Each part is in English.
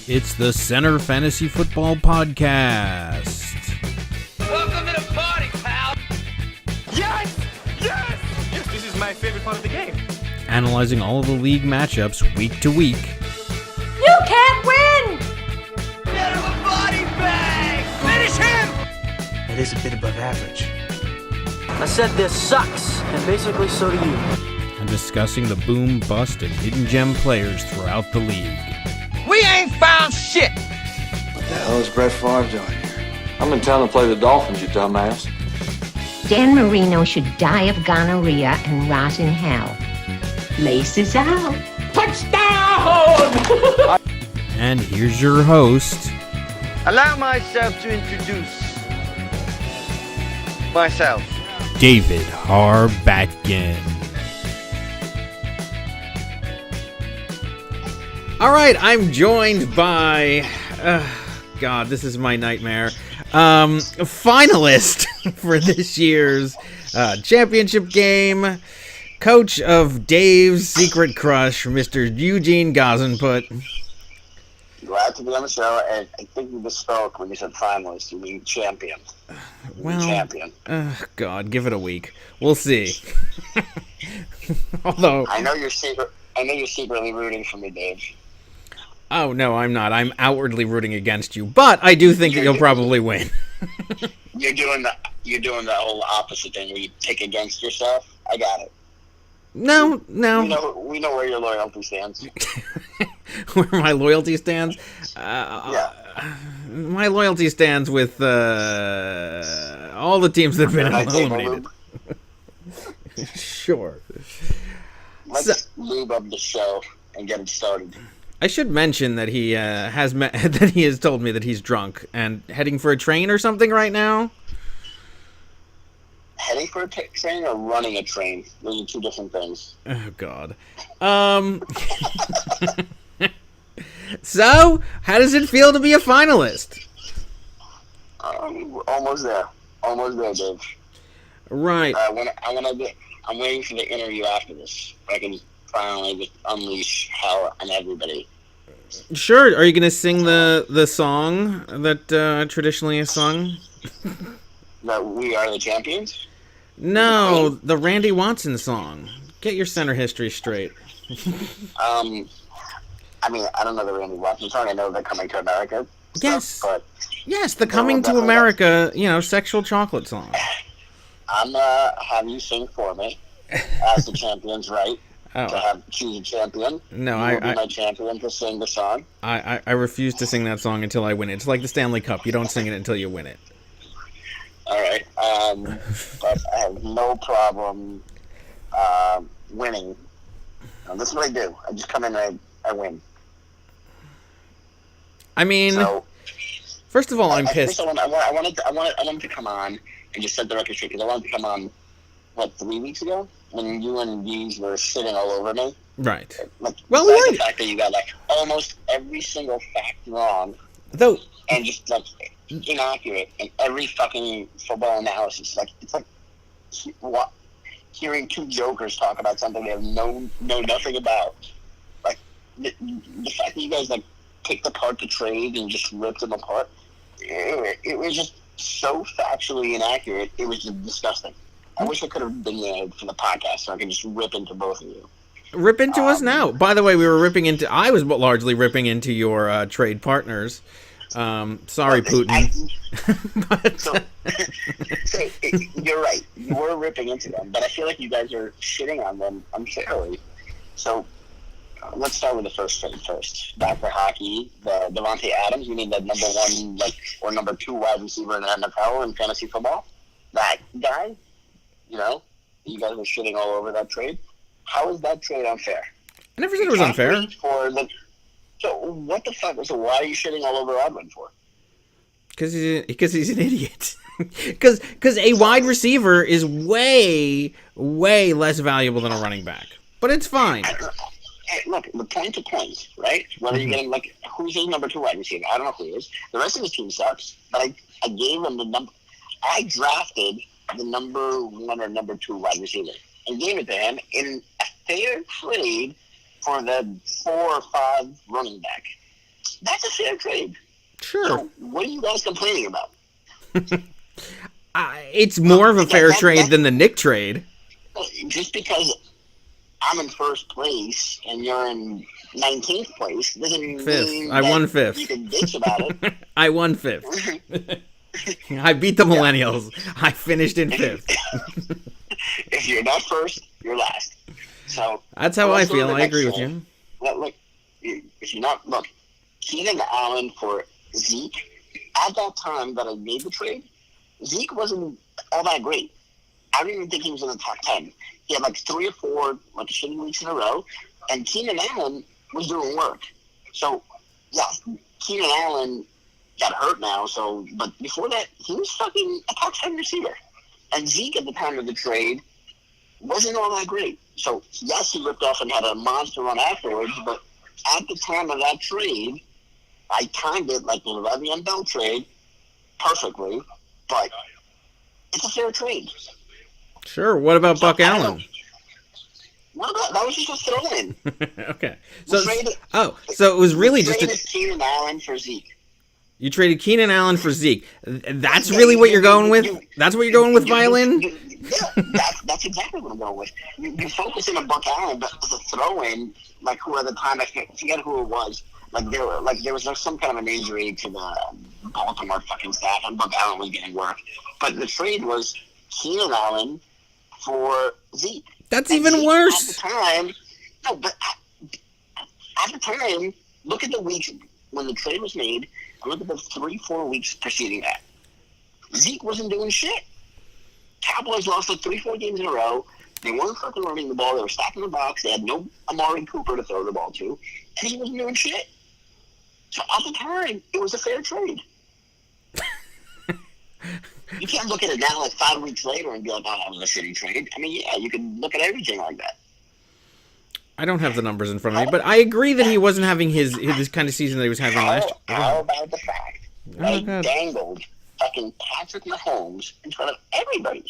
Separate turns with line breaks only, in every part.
It's the Center Fantasy Football Podcast.
Welcome to the party, pal!
Yes! Yes! Yes, this is my favorite part of the game.
Analyzing all of the league matchups week to week.
You can't win!
Get him a body bag! Finish him!
It is a bit above average.
I said this sucks, and basically so do you.
And discussing the boom, bust, and hidden gem players throughout the league.
We ain't found shit!
What the hell is Brett Favre doing here?
I'm in town to play the Dolphins, you dumbass.
Dan Marino should die of gonorrhea and rot in hell. Laces out.
Touchdown!
And here's your host,
Allow myself to introduce myself.
David Harbacken. All right, I'm joined by, God, this is my nightmare, finalist for this year's championship game, coach of Dave's secret crush, Mr. Eugene Gazenput.
Glad to be on the show, and I think you misspoke when you said finalist. You mean champion. Champion.
God, give it a week. We'll see. Although
I know you're secretly rooting for me, Dave.
Oh, no, I'm not. I'm outwardly rooting against you, but I do think that you'll probably win.
You're doing the whole opposite thing where you pick against yourself. I got it.
No.
We know where your loyalty stands.
Where my loyalty stands?
Yeah.
My loyalty stands with all the teams that have been eliminated. Sure.
Let's lube up the show and get it started.
I should mention that he that he has told me that he's drunk and heading for a train or something right now.
Heading for a train or running a train? Those are two different things.
Oh God. So, how does it feel to be a finalist?
Almost there, Dave.
Right.
I'm waiting for the interview after this. I can finally just unleash hell on everybody.
Sure. Are you gonna sing the song that traditionally is sung?
That we are the champions?
No, the Randy Watson song. Get your center history straight.
I mean, I don't know the Randy Watson song. I know they're Coming to America.
Yes.
But
yes, the Coming to America, sexual chocolate song.
I'm have you sing for me as the champion's right. To choose a champion. No, I be my champion to sing the song.
I refuse to sing that song until I win it. It's like the Stanley Cup. You don't sing it until you win it.
All right. But I have no problem winning. This is what I do. I just come in and I win.
I mean, first of all, I'm pissed.
I wanted to come on and just set the record straight because I wanted to come on 3 weeks ago when you and these were sitting all over me.
Right.
The fact that you got almost every single fact wrong,
though,
and just inaccurate in every fucking football analysis. It's like hearing two jokers talk about something they have know nothing about. Like the fact that you guys picked apart the trade and just ripped them apart. It was just so factually inaccurate. It was just disgusting. I wish I could have been there for the podcast so I could just rip into both of you.
Rip into us now. By the way, I was largely ripping into your trade partners. Sorry, Putin.
So, you're right. You were ripping into them, but I feel like you guys are shitting on them unfairly. So let's start with the first trade first. Back for hockey, the Devontae Adams. You mean the number one or number two wide receiver in the NFL in fantasy football? That guy. You guys were shitting all over that trade. How is that trade unfair?
I never said it was unfair.
So what the fuck? So why are you shitting all over Audwin for?
Because he's an idiot. Because a wide receiver is way, way less valuable than a running back. But it's fine.
Look, the point to point, right? Whether you're getting who's his number two wide receiver? I don't know who he is. The rest of his team sucks. But I gave him the number. I drafted the number one or number two wide receiver. and gave it to him in a fair trade for the 4 or 5 running back. That's a fair trade.
Sure.
So what are you guys complaining about?
It's more of a fair trade than the Nick trade.
Just because I'm in first place and you're in 19th place doesn't mean
I won fifth.
You can bitch about it.
I won 5th. I beat the Millennials. I finished in 5th.
If you're not first, you're last. So
that's how I feel. I agree with you.
Look, if you're not, look, Keenan Allen for Zeke, at that time that I made the trade, Zeke wasn't all that great. I don't even think he was in the top 10. He had like 3 or 4 like shitty weeks in a row, and Keenan Allen was doing work. So, yeah, Keenan Allen got hurt now, but before that, he was fucking a top 10 receiver. And Zeke at the time of the trade wasn't all that great. So, yes, he ripped off and had a monster run afterwards, but at the time of that trade, I timed it like the Le'Veon Bell trade perfectly, but it's a fair trade.
Sure. What about Buck Allen?
That was just a throw-in.
Okay. So it was really just
a Keenan Allen for Zeke.
You traded Keenan Allen for Zeke. That's really what you're going with? That's what you're going with, Violin?
Yeah, that's exactly what I'm going with. You focus in on Buck Allen, but as a throw-in, like who at the time, I forget who it was. There was some kind of an injury to the Baltimore fucking staff, and Buck Allen was getting work. But the trade was Keenan Allen for Zeke.
That's even worse.
At the time, no, but at the time, look at the weeks when the trade was made, and look at the 3-4 weeks preceding that. Zeke wasn't doing shit. Cowboys lost like 3-4 games in a row. They weren't fucking running the ball. They were stacking the box. They had no Amari Cooper to throw the ball to, and he wasn't doing shit. So at the time, it was a fair trade. You can't look at it now like 5 weeks later and be like, oh, that was a shitty trade. I mean, yeah, you can look at everything like that.
I don't have the numbers in front of me, but I agree that he wasn't having his kind of season that he was having last year.
How about the fact that I dangled fucking Patrick Mahomes in front of everybody?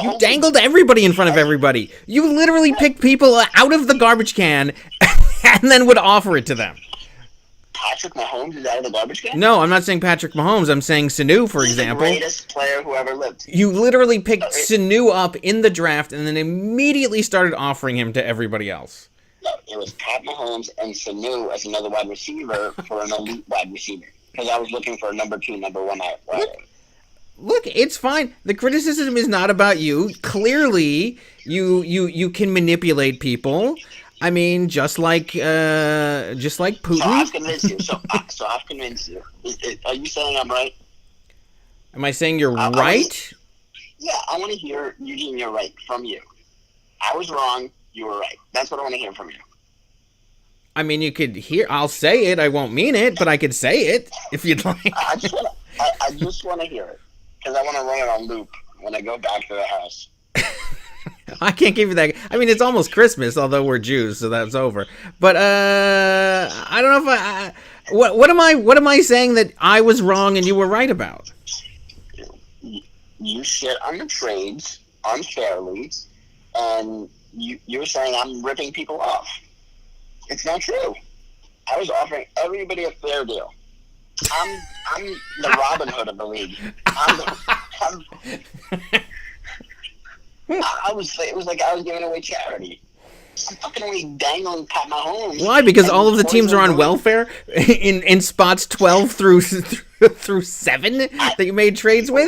You dangled everybody in front of everybody. You literally picked people out of the garbage can and then would offer it to them.
Patrick Mahomes is out of the garbage can?
No, I'm not saying Patrick Mahomes. I'm saying Sanu, for example.
The greatest player who ever lived.
You literally picked Sanu up in the draft and then immediately started offering him to everybody else.
No, it was Pat Mahomes and Sanu as another wide receiver for an elite wide receiver. Because I was looking for a number 2, number 1 wide.
Look, it's fine. The criticism is not about you. Clearly, you can manipulate people. I mean, just like Putin.
So I've convinced you. So I've convinced you. Are you saying I'm right?
Am I saying you're right?
I want to hear, Eugene, you're right from you. I was wrong. You were right. That's what I want to hear from you.
I mean, you could hear. I'll say it. I won't mean it, but I could say it if you'd like.
I just want to hear it because I want to run it on loop when I go back to the house.
I can't give you that. I mean, it's almost Christmas, although we're Jews, so that's over. But I don't know if what am I saying that I was wrong and you were right about?
You shit on the trades unfairly, and you were saying I'm ripping people off. It's not true. I was offering everybody a fair deal. I'm the Robin Hood of the league. It was like I was giving away charity. I'm fucking only dangling Pat Mahomes.
Why? Because all of the teams are on welfare in spots 12 through 7 that you made trades with?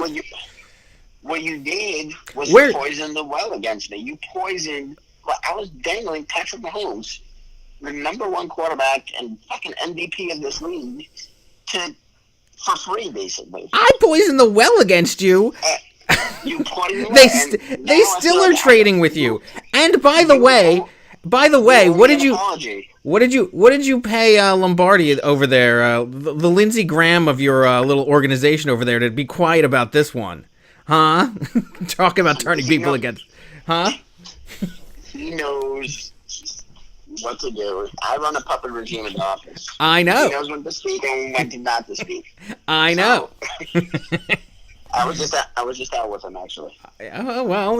What you did was you poisoned the well against me. You poisoned... I was dangling Patrick Mahomes, the number 1 quarterback and fucking MVP of this league, for free, basically.
I poisoned the well against you.
You poisoned
they still are trading with you. And by the way, what did you pay Lombardi over there, the Lindsey Graham of your little organization over there, to be quiet about this one? Huh? Talking about turning people against... Huh?
He knows what to do. I run a puppet regime in the office.
I know.
He knows when to speak and when to not to speak.
I know.
I was just out with him, actually.
Oh, well,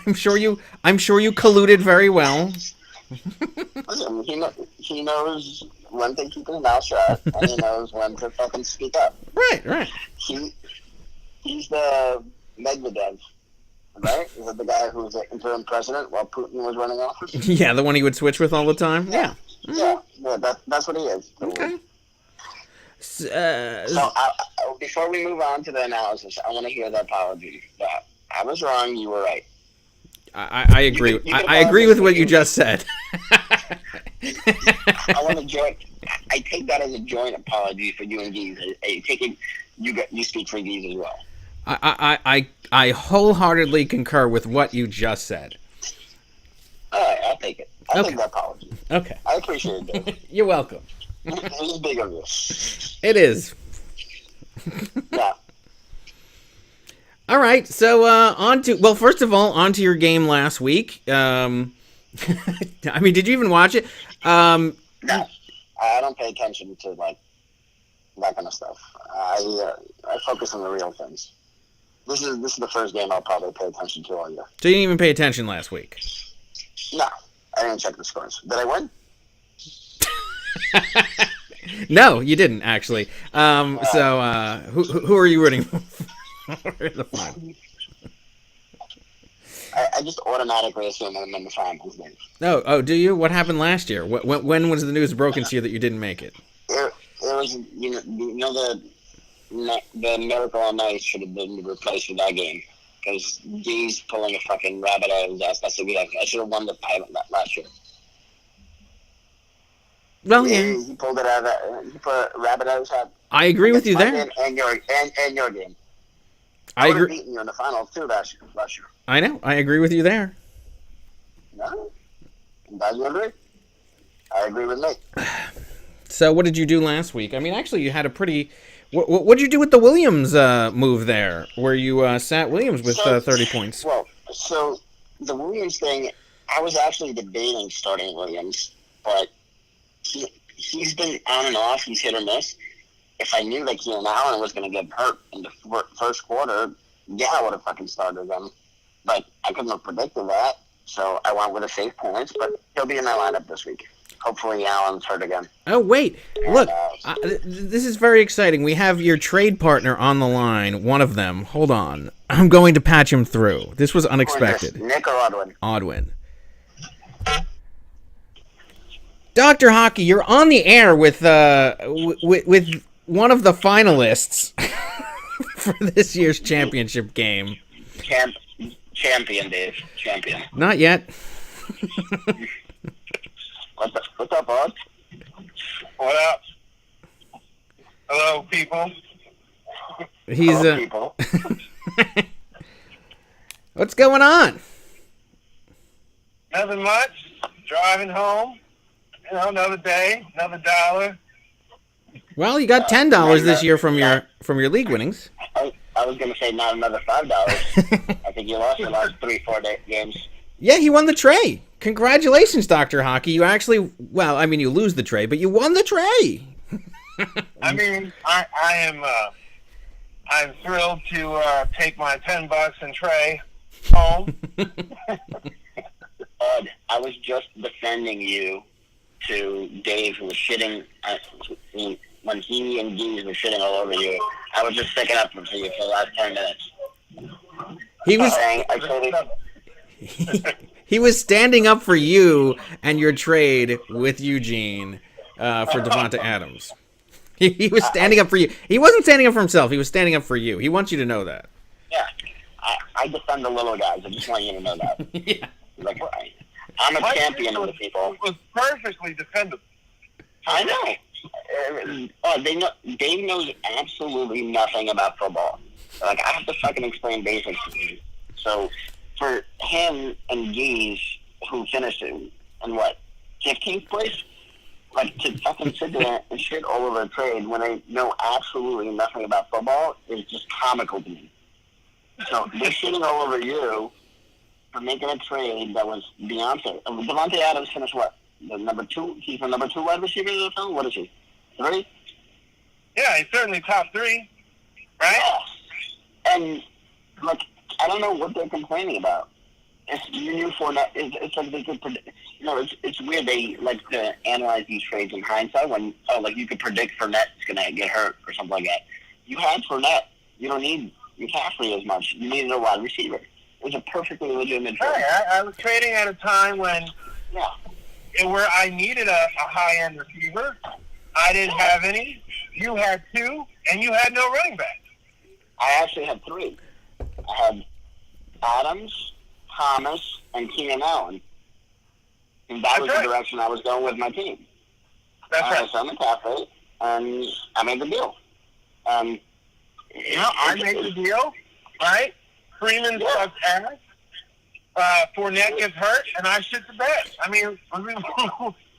I'm sure you colluded very well.
Listen, he knows when to keep his mouth shut, and he knows when to fucking speak up.
Right.
He's the Medvedev, right? Is that the guy who was the interim president while Putin was running office?
Yeah, the one he would switch with all the time. Yeah.
Yeah, that's what he is.
Okay.
So before we move on to the analysis, I want to hear the apology. That I was wrong. You were right.
I agree. I agree with what you just said.
I want to join. I take that as a joint apology for you and Geese. I take it you speak for Geese as well.
I wholeheartedly concur with what you just said.
All right, I'll take it. I'll take the apology.
Okay.
I appreciate it, Dave.
You're welcome.
It's big of you.
It is.
Yeah.
All right, so first of all, on to your game last week. I mean, did you even watch it?
No, I don't pay attention to like that kind of stuff. I focus on the real things. This is the first game I'll probably pay attention to all year.
So you didn't even pay attention last week?
No, I didn't check the scores. Did I win?
No, you didn't actually. So who are you rooting for in the final?
I just automatically assume I'm in the finals.
Oh, do you? What happened last year? When was the news broken to you that you didn't make it?
It was the Miracle on Ice should have been replaced with that game because G's pulling a fucking rabbit out of his ass. That's the way I should have won the pilot last year.
Well, yeah.
He pulled it out of he put a rabbit out of his head.
I agree with you there.
And your game.
I agree.
Beaten you in the finals too last year.
I know. I agree with you there.
No, I'm glad you agree. I agree with me.
So, what did you do last week? I mean, actually, you had a pretty. What did you do with the Williams move there, where you sat Williams with 30 points?
Well, so the Williams thing, I was actually debating starting Williams, but he's been on and off. He's hit or miss. If I knew that Keenan Allen was going to get hurt in the first quarter, yeah, I would have fucking started him. But I couldn't have predicted that, so I went with a safe points. But he'll be in my lineup this week. Hopefully Allen's hurt again.
Oh, wait. Look, this is very exciting. We have your trade partner on the line, one of them. Hold on. I'm going to patch him through. This was unexpected.
Nick or Audwin?
Audwin. Dr. Hockey, you're on the air with one of the finalists for this year's championship game.
Champion, Dave. Champion.
Not yet.
What's up, Aud?
What up? Hello, people.
He's
people.
What's going on?
Nothing much. Driving home. You know, another day, another $1.
Well, you got $10 this year from your league winnings.
I was going to say not another $5. I think you lost the last 3-4 games.
Yeah, he won the tray. Congratulations, Dr. Hockey. You actually, well, I mean, you lose the tray, but you won the tray.
I mean, I'm thrilled to take my $10 and tray home.
Odd, I was just defending you to Dave, who was shitting when he and Geese were shitting all over you. I was just sticking up for you for the last 10 minutes.
He was. He was standing up for you and your trade with Eugene for Devonta Adams. He was standing up for you. He wasn't standing up for himself. He was standing up for you. He wants you to know that.
Yeah. I defend the little guys. I just want you to know that.
Yeah.
Like, I'm a champion of the people.
It was perfectly defendable.
I know. Dave knows absolutely nothing about football. Like, I have to fucking explain basics to him. So, for him and Geese, who finished in 15th place? Like, to fucking sit there and shit all over a trade when they know absolutely nothing about football is just comical to me. So, they're shitting all over you for making a trade that was Beyonce. Devonta Adams finished what? The number 2? He's the number 2 wide receiver in the NFL? What is he? 3?
Yeah, he's certainly top 3, right?
Yeah. And, like, I don't know what they're complaining about. You knew Fournette. It's like they could predict. It's weird. They like to analyze these trades in hindsight when like you could predict Fournette's gonna get hurt or something like that. You had Fournette. You don't need McCaffrey as much. You needed a wide receiver. It was a perfectly legitimate trade.
I was trading at a time when where I needed a high-end receiver. I didn't have any. You had two, and you had no running back.
I actually had three. I had Adams, Thomas, and Keenan Allen. And that was the direction I was going with my team.
That's right.
I saw McCaffrey, and I made the deal.
I made the deal, right? Freeman sucks ass. Fournette gets hurt, and I shit the bed. I mean,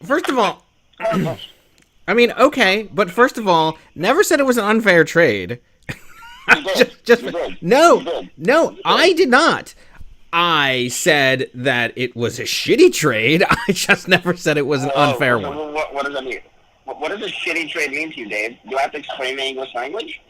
First of all, I mean, okay, but first of all, never said it was an unfair trade. No, I did not. I said that it was a shitty trade. I just never said it was an unfair one.
What does that mean? What does a shitty trade mean to you, Dave? Do I have to explain the English language?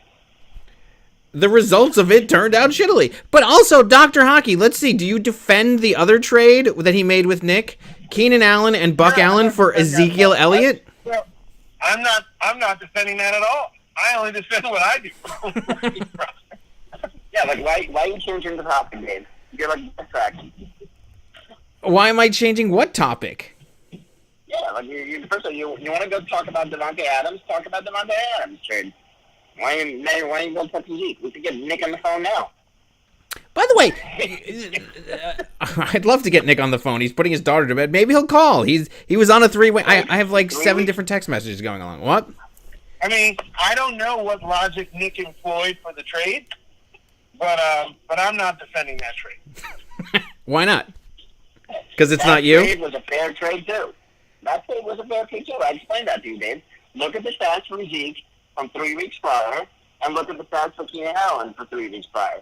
The results of it turned out shittily. But also, Dr. Hockey, let's see, do you defend the other trade that he made with Nick? Keenan Allen and Buck Allen for Ezekiel Elliott?
I'm not defending that at all. I only defend what I do.
Yeah, like why are you changing the topic, Dave? You're like backtracking.
Why am I changing what topic?
Yeah, like first of all, you want to go talk about Devontae Adams? Talk about Devontae Adams trade. Why ain't you go talk to Zeke? We could get Nick on the phone now.
By the way, I'd love to get Nick on the phone. He's putting his daughter to bed. Maybe he'll call. He was on a three-way. I have like 7 different text messages going along. What?
I mean, I don't know what logic Nick employed for the trade, but I'm not defending that trade.
Why not? Because it's not you?
That trade was a fair trade, too. That trade was a fair trade, too. I explained that to you, Dave. Look at the stats from Zeke from 3 weeks prior, and look at the stats for Keenan Allen for 3 weeks prior.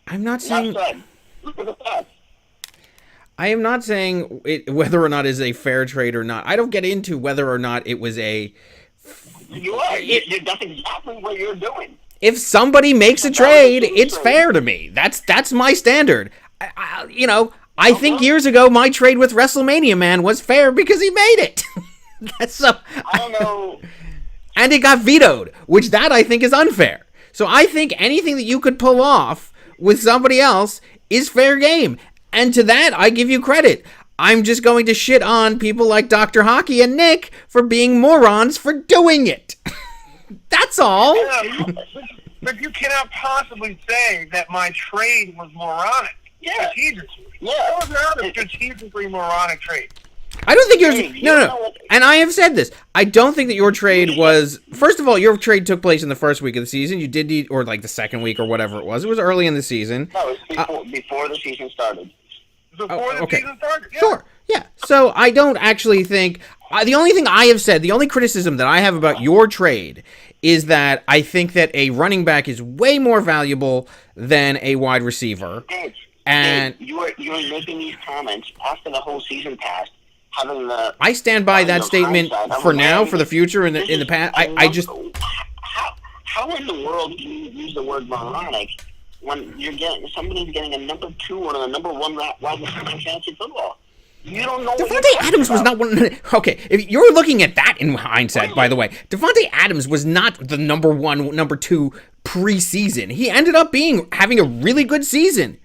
I'm not saying...
Look at the stats.
I am not saying whether or not it's a fair trade or not. I don't get into whether or not it was a...
You are. That's exactly what you're doing.
If somebody makes a trade, it's fair to me. That's my standard. I think years ago my trade with WrestleMania Man was fair because he made it.
I don't know.
And it got vetoed, which that I think is unfair. So I think anything that you could pull off with somebody else is fair game. And to that, I give you credit. I'm just going to shit on people like Dr. Hockey and Nick for being morons for doing it. That's all.
But you cannot possibly say that my trade was moronic.
Yeah.
Strategically.
Yeah.
That was not a strategically moronic trade.
I don't think yours... No. And I have said this. I don't think that your trade was... First of all, your trade took place in the first week of the season. You did need... Or like the second week or whatever it was. It was early in the season.
No, it was before the season started.
Before the season started? Yeah.
Sure. Yeah. So I don't actually think... the only thing I have said, the only criticism that I have about your trade is that I think that a running back is way more valuable than a wide receiver.
Dave,
and
you are making these comments after the whole season passed.
I stand by that statement for now, for the future, in the past. I just...
How in the world do you use the word moronic when somebody's getting a number 2 or a number 1 wide receiver in fantasy football? You don't know.
Devontae Adams was not one. Okay, if you're looking at that in hindsight, by the way, Devontae Adams was not the number 1, number 2 preseason. He ended up having a really good season,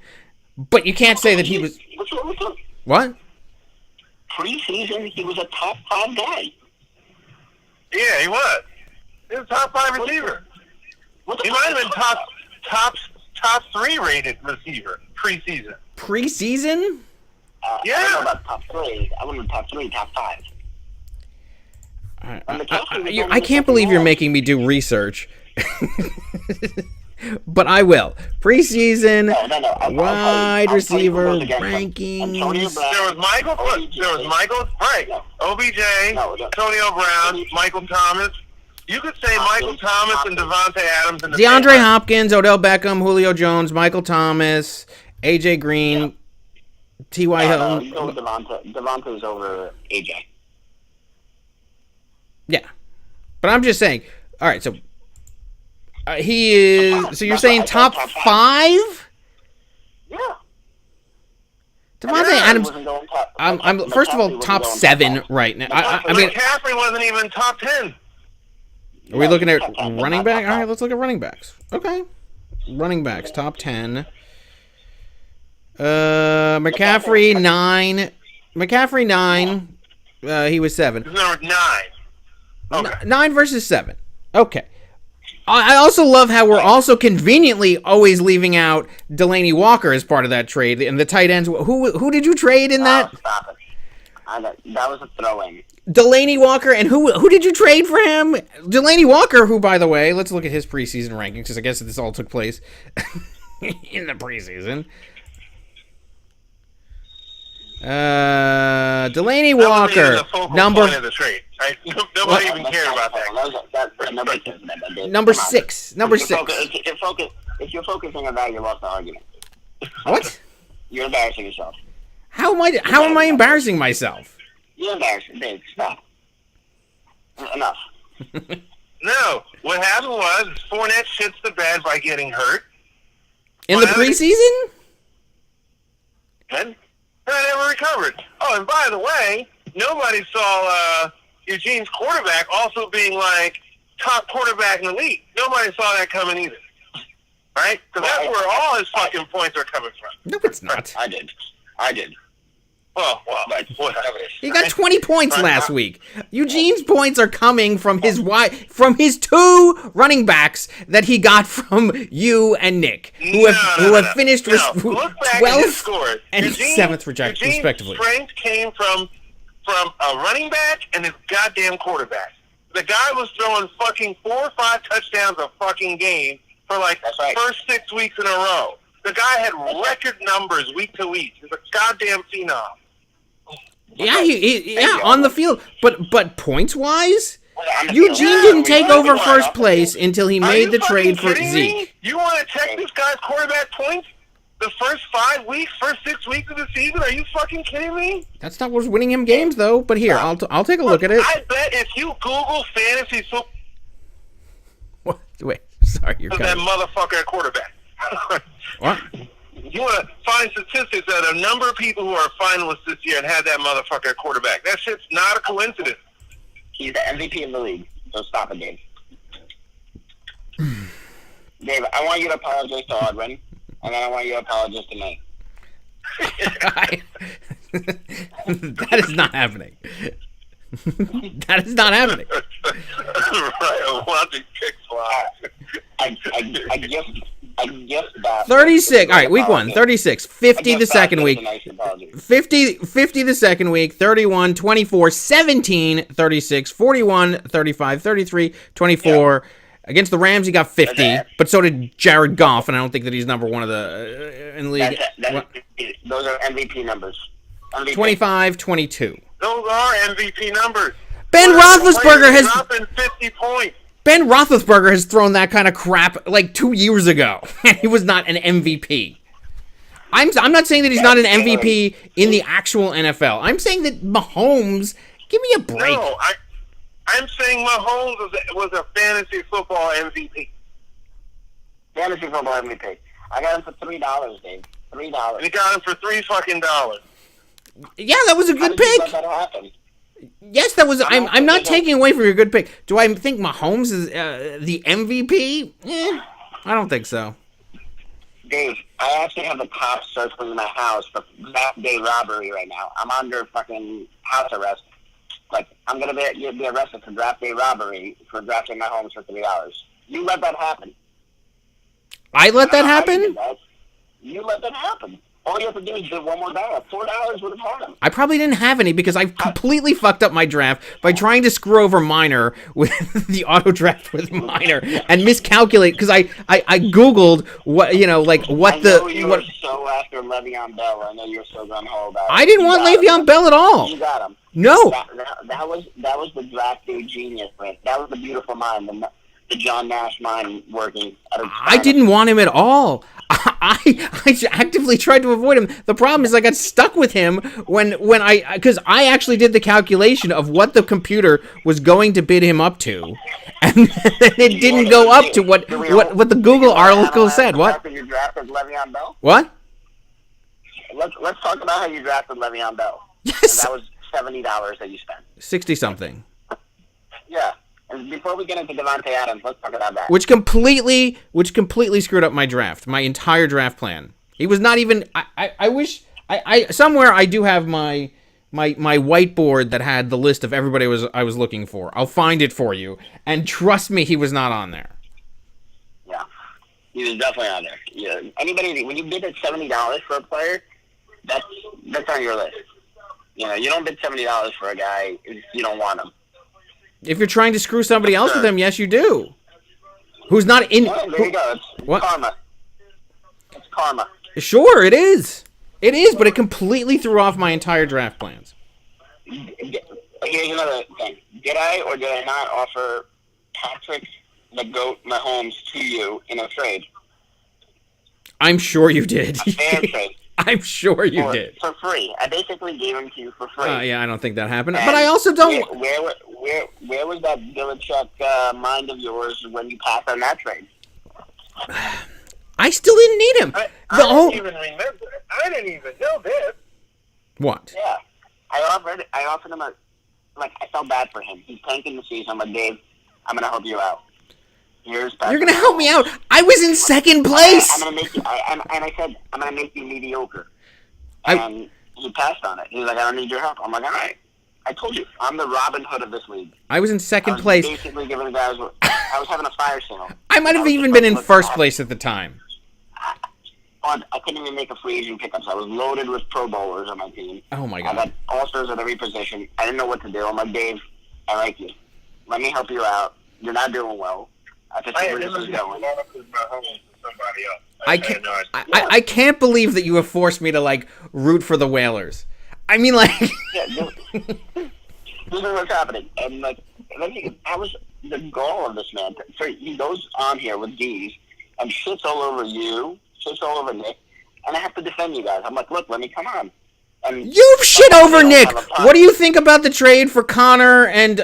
but you can't say that he was. What?
Preseason, he was a top 5 guy.
Yeah, he was. He was a top 5 receiver. He might have been top 3 rated receiver preseason.
Preseason?
Yeah.
I don't know about top 3. I wouldn't top 3, top 5.
I can't believe you're making me do research. But I will. Preseason, wide receiver rankings.
There was Michael, right? OBJ, Antonio Brown, Michael Thomas. You could say Michael Thomas and Devontae Adams. And
DeAndre Hopkins, Odell Beckham, Julio Jones, Michael Thomas, AJ Green, T.Y. Hilton.
Devontae's over AJ.
Yeah. But I'm just saying. All right, so he is... So you're saying top 5?
Yeah.
Devontae Adams.
Wasn't going top.
I'm first of all
McCaffrey
top
wasn't
7
going top
right now. I mean,
McCaffrey wasn't even top 10.
are we looking at running back? All right, let's look at running backs. Okay, running backs top 10. McCaffrey 9. McCaffrey 9. He was 7.
Number 9. Okay.
9 versus 7. Okay. I also love how we're also conveniently always leaving out Delaney Walker as part of that trade, and the tight ends. Who did you trade in that?
Stop it. That was a throw-in.
Delaney Walker, and who did you trade for him? Delaney Walker, who, by the way, let's look at his preseason rankings, because I guess this all took place in the preseason. Delaney Walker, number
of the trade. Right? Nobody even cared about that.
Number 6. Number 6.
If you're focusing on that, you lost the argument.
What?
You're embarrassing yourself.
How am I embarrassing myself?
You're embarrassing, Dave. Stop. Enough.
No. What happened was Fournette shits the bed by getting hurt.
In the preseason?
And I never recovered. Oh, and by the way, nobody saw Eugene's quarterback also being like top quarterback in the league. Nobody saw that coming either. Right? Because that's where all his fucking points are coming from.
No, it's not.
I did.
Well, whatever.
He got 20 points last week. Eugene's points are coming from his 2 running backs that he got from you and Nick, who have finished with 12th and 7th respectively.
Eugene's strength came from a running back and his goddamn quarterback. The guy was throwing fucking 4 or 5 touchdowns a fucking game for first 6 weeks in a row. The guy had record numbers week to week. He's a goddamn phenom.
Yeah, he on the field, but points wise, Eugene didn't take over first place until he made the trade for Zeke.
You want to check this guy's quarterback points the first 5 weeks, first 6 weeks of the season? Are you fucking kidding me?
That's not what's winning him games, though. But here, I'll take a look at it.
I bet if you Google fantasy football,
wait, sorry, you're
that motherfucker at quarterback.
What?
You want to find statistics that a number of people who are finalists this year and had that motherfucker at quarterback. That shit's not a coincidence.
He's the MVP of the league. So stop it, Dave. Dave, I want you to apologize to Audwin, and then I want you to apologize to me.
That is not happening. That is not happening.
Right, I'm watching kick fly.
I guess that
36. All right, week 1, 36. 50 the second week. 50 the second week. 31, 24, 17, 36, 41, 35, 33, 24. Against the Rams, he got 50, but so did Jared Goff, and I don't think that he's number 1 of the in the league.
Those are MVP numbers.
25, 22.
Those are MVP numbers.
Ben Roethlisberger has
dropping 50 points.
Ben Roethlisberger has thrown that kind of crap like 2 years ago. He was not an MVP. I'm not saying that he's not an MVP in the actual NFL. I'm saying that Mahomes, give me a break.
No, I'm saying Mahomes was a fantasy football MVP.
Fantasy football MVP. I got him for $3, Dave. $3.
And you got him for $3 fucking.
Yeah, that was a good pick.
How did you let that happen?
Yes, that was. I'm not taking away from your good pick. Do I think Mahomes is the MVP? I don't think so.
Dave, I actually have the cops circling my house for draft day robbery right now. I'm under fucking house arrest. Like, I'm going to be arrested for draft day robbery for drafting my homes for $3. You let that happen.
I let that happen?
You let that happen. All you have to do is bid one more dollar. $4 would have had him.
I probably didn't have any because I completely fucked up my draft by trying to screw over Minor with the auto draft with Minor and miscalculate because I Googled what
you were so after Le'Veon Bell. I know you were so gung-ho about it.
I didn't want Le'Veon Bell at all.
You got him.
No.
That was the draft day genius, right? That was the beautiful mind, the John Nash mind working.
I didn't want him at all. I actively tried to avoid him. The problem is I got stuck with him because I actually did the calculation of what the computer was going to bid him up to, and it didn't go up to what the Google article said. What?
You drafted Le'Veon Bell?
What?
let's talk about how you drafted Le'Veon Bell.
Yes.
And that was $70 that you spent.
60 something.
Yeah. And before we get into Devontae Adams, let's talk about that.
Which completely screwed up my draft, my entire draft plan. He was not even. I wish I somewhere I do have my whiteboard that had the list of everybody I was looking for. I'll find it for you, and trust me, he was not on there.
Yeah, he was definitely on there. Yeah, anybody when you bid at $70 for a player, that's on your list. You know, you don't bid $70 for a guy if you don't want him.
If you're trying to screw somebody else with him, yes, you do. Who's not in?
Well, there you go. It's
what?
karma. It's karma.
Sure, it is. It is, but it completely threw off my entire draft plans.
Here's another thing. Did I or did I not offer Patrick the GOAT Mahomes to you in a trade?
I'm sure you did.
A fair trade.
I'm sure you did.
For free. I basically gave him to you for free.
Yeah, I don't think that happened.
And
but I also don't...
Where was that Belichick mind of yours when you passed on that trade?
I still didn't need him.
I don't even remember it. I didn't even know this.
What?
Yeah. I offered him I felt bad for him. He's tanking the season. I'm like, Dave, I'm going to help you out. You're going
to help me out? I was in second place.
I'm going to make you, and I said, I'm going to make you mediocre. And he passed on it. He was like, I don't need your help. I'm like, all right. I told you, I'm the Robin Hood of this league.
I was in second place.
Basically giving the guys, I was having a fire sale.
I might have even been in first place at the time.
I couldn't even make a free agent pickups. I was loaded with Pro Bowlers on my team.
Oh, my God.
I got all-stars at every position. I didn't know what to do. I'm like, Dave, I like you. Let me help you out. You're not doing well. I just see where this is going.
I can't believe that you have forced me to, like, root for the Whalers. I mean, like...
Yeah, this is what's happening. And, like, I was the goal of this man. So he goes on here with D's and shits all over you, shits all over Nick, and I have to defend you guys. I'm like, look, let me come on. And
you've shit over Nick. What do you think about the trade for Connor and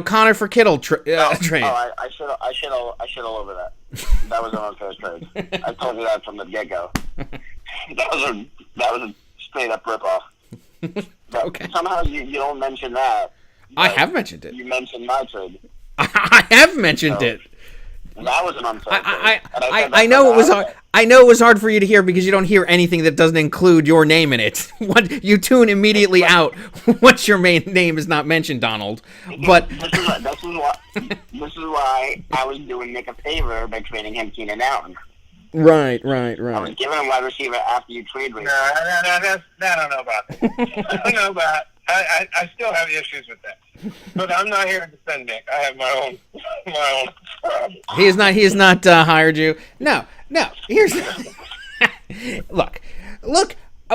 Connor for Kittle trade?
I shit all over that. That was an unfair trade. I told you that from the get go. That was a straight up ripoff.
Okay.
Somehow you don't mention that.
I have mentioned it.
You mentioned my trade.
I have mentioned it.
That was an unfair trade.
I know it was hard. I know it was hard for you to hear because you don't hear anything that doesn't include your name in it. What you tune immediately out once your main name is not mentioned, Donald. But
this is why I was doing Nick a favor by trading him Keenan Allen.
Right.
I was giving him wide receiver after you trade me.
No, I don't know about that. I don't know about. I still have issues with that. But I'm not here to defend Nick. I have my own problem.
He has not hired you. No. Here's look.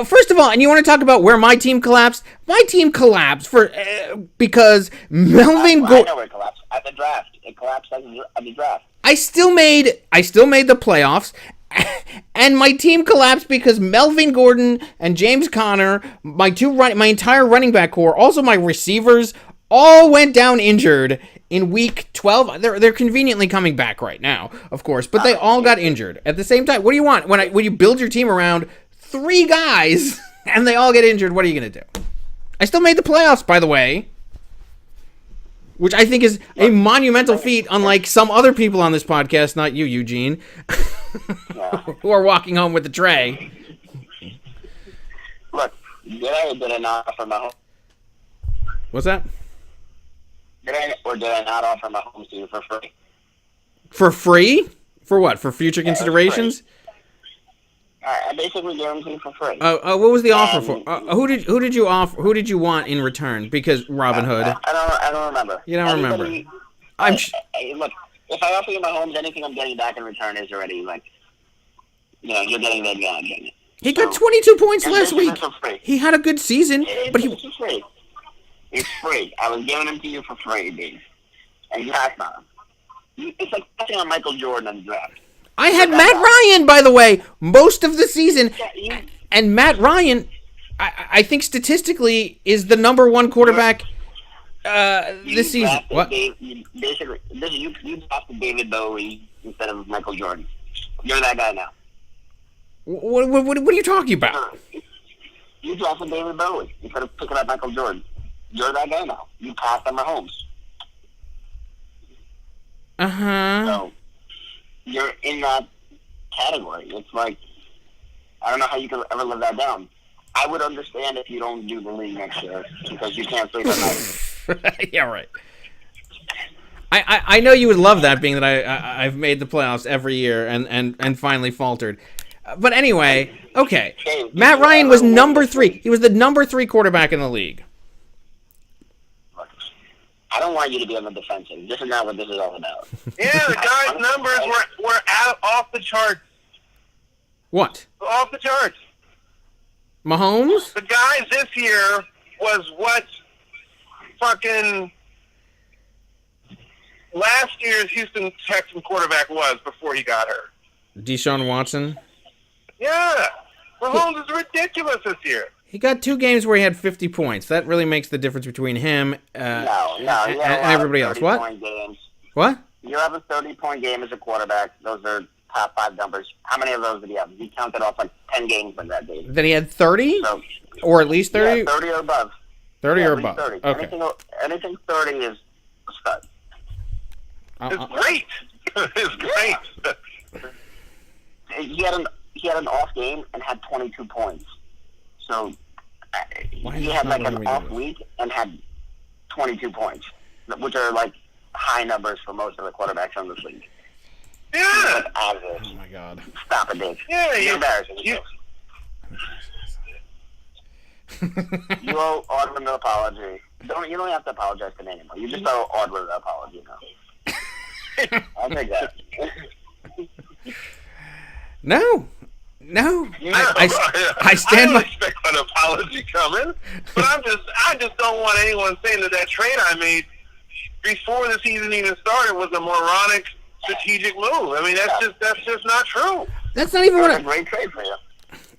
First of all, and you want to talk about where my team collapsed? My team collapsed because Melvin Gordon.
I know where it collapsed at the draft. It collapsed at the draft.
I still made the playoffs, and my team collapsed because Melvin Gordon and James Conner, my entire running back core, also my receivers, all went down injured in week 12. They're conveniently coming back right now, of course, but they all got injured at the same time. What do you want when you build your team around 3 guys and they all get injured? What are you gonna do? I still made the playoffs, by the way, which I think is a monumental feat, unlike some other people on this podcast, not you, Eugene, who are walking home with the tray.
Look, did I or did I not offer Mahomes?
What's that?
Did I not offer Mahomes to you for free?
For free? For what? For future considerations?
I basically gave him to you for free.
What was the offer for? Who did you offer? Who did you want in return? Because Robin Hood.
I don't remember.
You don't remember.
Look, if I offer you Mahomes, anything I'm getting back in return is already you're getting the advantage.
He got 22 points last week.
Free.
He had a good season, but
it's free. It's free. I was giving him to you for free, dude, and you passed on him. It's like passing on Michael Jordan in the draft.
I had Matt Ryan, by the way, most of the season. And Matt Ryan, I think statistically, is the number 1 quarterback this season. What?
Basically, you drafted David Bowie instead of Michael Jordan. You're that guy now.
What are you talking about?
You drafted David Bowie instead of picking up Michael Jordan. You're that guy now. You passed on Mahomes. So you're in that category. It's like, I don't know how you could ever live that down. I would understand if you don't do the league next year because you can't sleep at night.
Yeah, right. I know you would love that, being that I've made the playoffs every year and finally faltered. But anyway, okay. Matt Ryan was number 3. He was the number 3 quarterback in the league.
I don't want you to be on the defensive. This is not what this is all about.
Yeah, the guy's numbers were off the charts.
What?
Off the charts.
Mahomes?
The guy this year was what fucking last year's Houston Texans quarterback was before he got hurt.
Deshaun Watson?
Yeah. Mahomes is ridiculous this year.
He got 2 games where he had 50 points. That really makes the difference between him and everybody else. What?
Games.
What?
You have a 30-point game as a quarterback. Those are top 5 numbers. How many of those did he have? He counted off like 10 games in that game.
Then he had 30?
So,
or at least 30?
Yeah, 30 or above.
30
yeah,
or above.
30.
Okay.
Anything 30 is a stud.
It's great. It's great.
He had an off game and had 22 points. So he had like an off week and had 22 points, which are like high numbers for most of the quarterbacks on this league.
Yeah.
Like average.
Oh my God.
Stop it, Dave.
Yeah,
you're embarrassing. You owe Audwin an apology. You don't have to apologize to me anymore. You just owe Audwin an apology now. I'll take that.
No. I stand
I don't
by.
expect an apology coming, but I just don't want anyone saying that trade I made before the season even started was a moronic strategic move. I mean, that's just not true.
That's not even what
a great trade for you.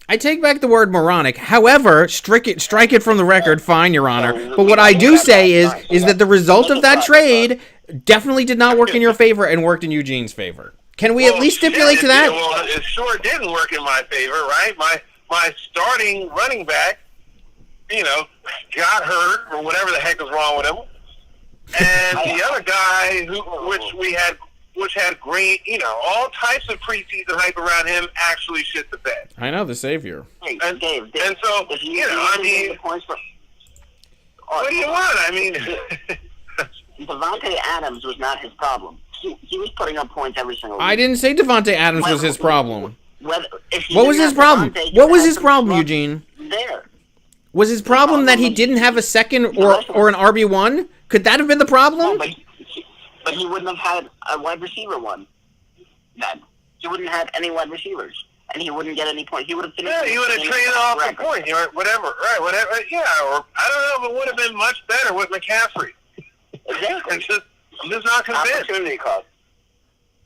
I take back the word moronic. However, strike it from the record, fine, Your Honor. But what I do say is that the result of that trade definitely did not work in your favor and worked in Eugene's favor. Can we at least stipulate to that?
Well, it sure didn't work in my favor, right? My starting running back, got hurt or whatever the heck was wrong with him, and the other guy which had great, all types of preseason hype around him, actually shit the bed.
I know, the savior.
Hey,
and,
Dave,
and so, what do you want? I mean,
Davante Adams was not his problem. He was putting up points every single week.
I didn't say Davante Adams was his problem.
What
was his problem? What was his problem, Eugene?
There.
Was his problem that he didn't have a second or an RB1? Could that have been the problem?
No, but he wouldn't have had a wide receiver one. Then he wouldn't have any wide receivers, and he wouldn't get any points. He would have finished.
Yeah, he would have traded off the point, whatever. Right, whatever. Yeah, or I don't know if it would have been much better with McCaffrey.
Exactly.
I'm just not convinced.
Opportunity cost.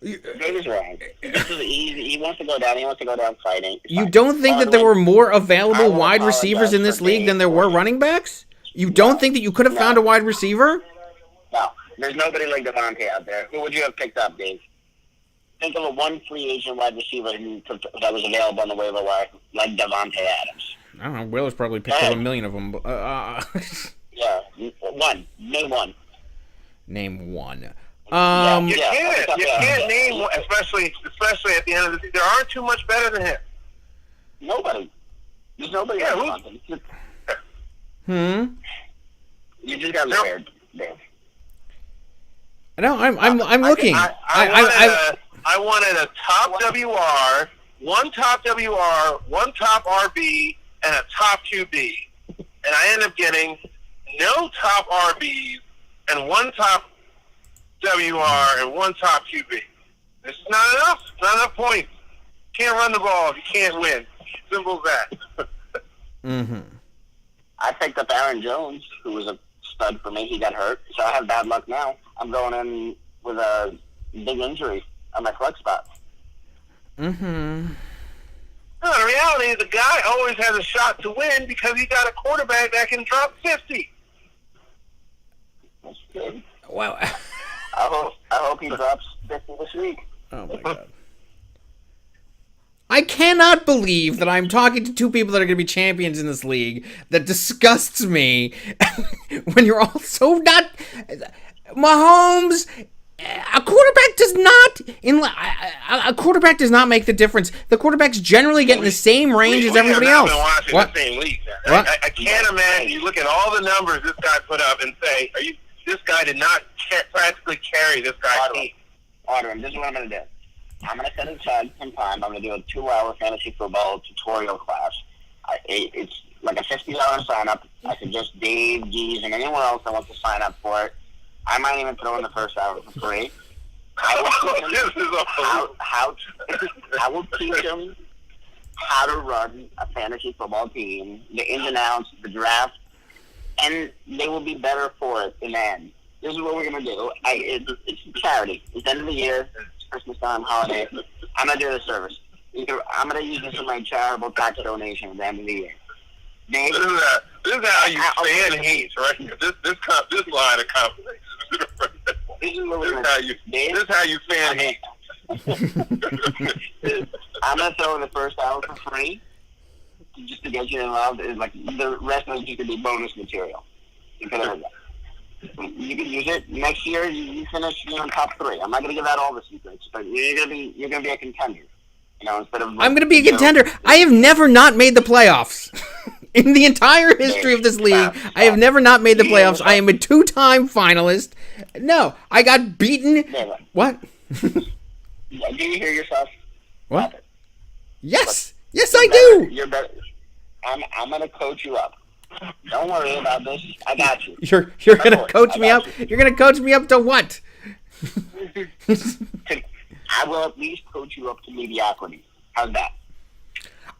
Dave is wrong. He wants to go down. He wants to go down fighting.
You don't think that there were more available wide receivers in this league than there were running backs? You don't think that you could have found a wide receiver?
No. There's nobody like Davante out there. Who would you have picked up, Dave? Think of a one free agent wide receiver that was available on the waiver wire, like Davante Adams.
I don't know. Willer's probably picked up a million of them.
Yeah, one. Name one.
Name one.
You can't name one, especially at the end of the season. There aren't too much better than him.
Nobody. There's nobody. You just got weird, Dave.
No, I'm looking.
I wanted a top WR, one top WR, one top RB, and a top QB, and I ended up getting no top RBs and one top WR and one top QB. This is not enough. Not enough points. Can't run the ball if you can't win. Simple as that.
Mm-hmm.
I picked up Aaron Jones, who was a stud for me. He got hurt, so I have bad luck now. I'm going in with a big injury on my flex spot.
Mm-hmm.
No, the reality is the guy always has a shot to win because he got a quarterback that can drop 50.
That's good.
Wow.
I hope he drops 50 this week.
Oh, my God. I cannot believe that I'm talking to two people that are going to be champions in this league. That disgusts me when you're all so not... Mahomes... A quarterback does not make the difference. The quarterbacks generally get in the same range as everybody else.
What? The same league. I can't imagine. You look at all the numbers this guy put up and say, this guy did not practically carry this guy's team.
Audwin, this is what I'm going to do. I'm going to set aside some time. I'm going to do a 2-hour fantasy football tutorial class. It's like a $50 sign up. I suggest Dave, Geese, and anyone else that wants to sign up for it. I might even throw in the first hour for free. I will teach them how to run a fantasy football team, the ins and outs, the draft, and they will be better for it in the end. This is what we're going to do. It's charity. It's the end of the year. It's Christmas time, holiday. I'm going to do the service. I'm going to use this as my charitable tax donation at the end of the year.
This is how you fan hates, right? This line of conversation. This is how you fan hate.
I'm going to throw in the first hour for free, just to get you involved. Like the rest of it, you could be bonus material. You can use it next year. You finish top 3. I'm not going to give out all the secrets, but you're going to be a contender. Instead of
I'm going to be a contender. I have never not made the playoffs. In the entire history of this league, I have never not made the playoffs. I am a 2-time finalist. No, I got beaten. What?
Do you hear yourself?
What? Yes. Yes, I do.
You're better. I'm going to coach you up. Don't worry about this. I got you.
You're going to coach me up? You're going to coach me up to what?
I will at least coach you up to mediocrity. How's that?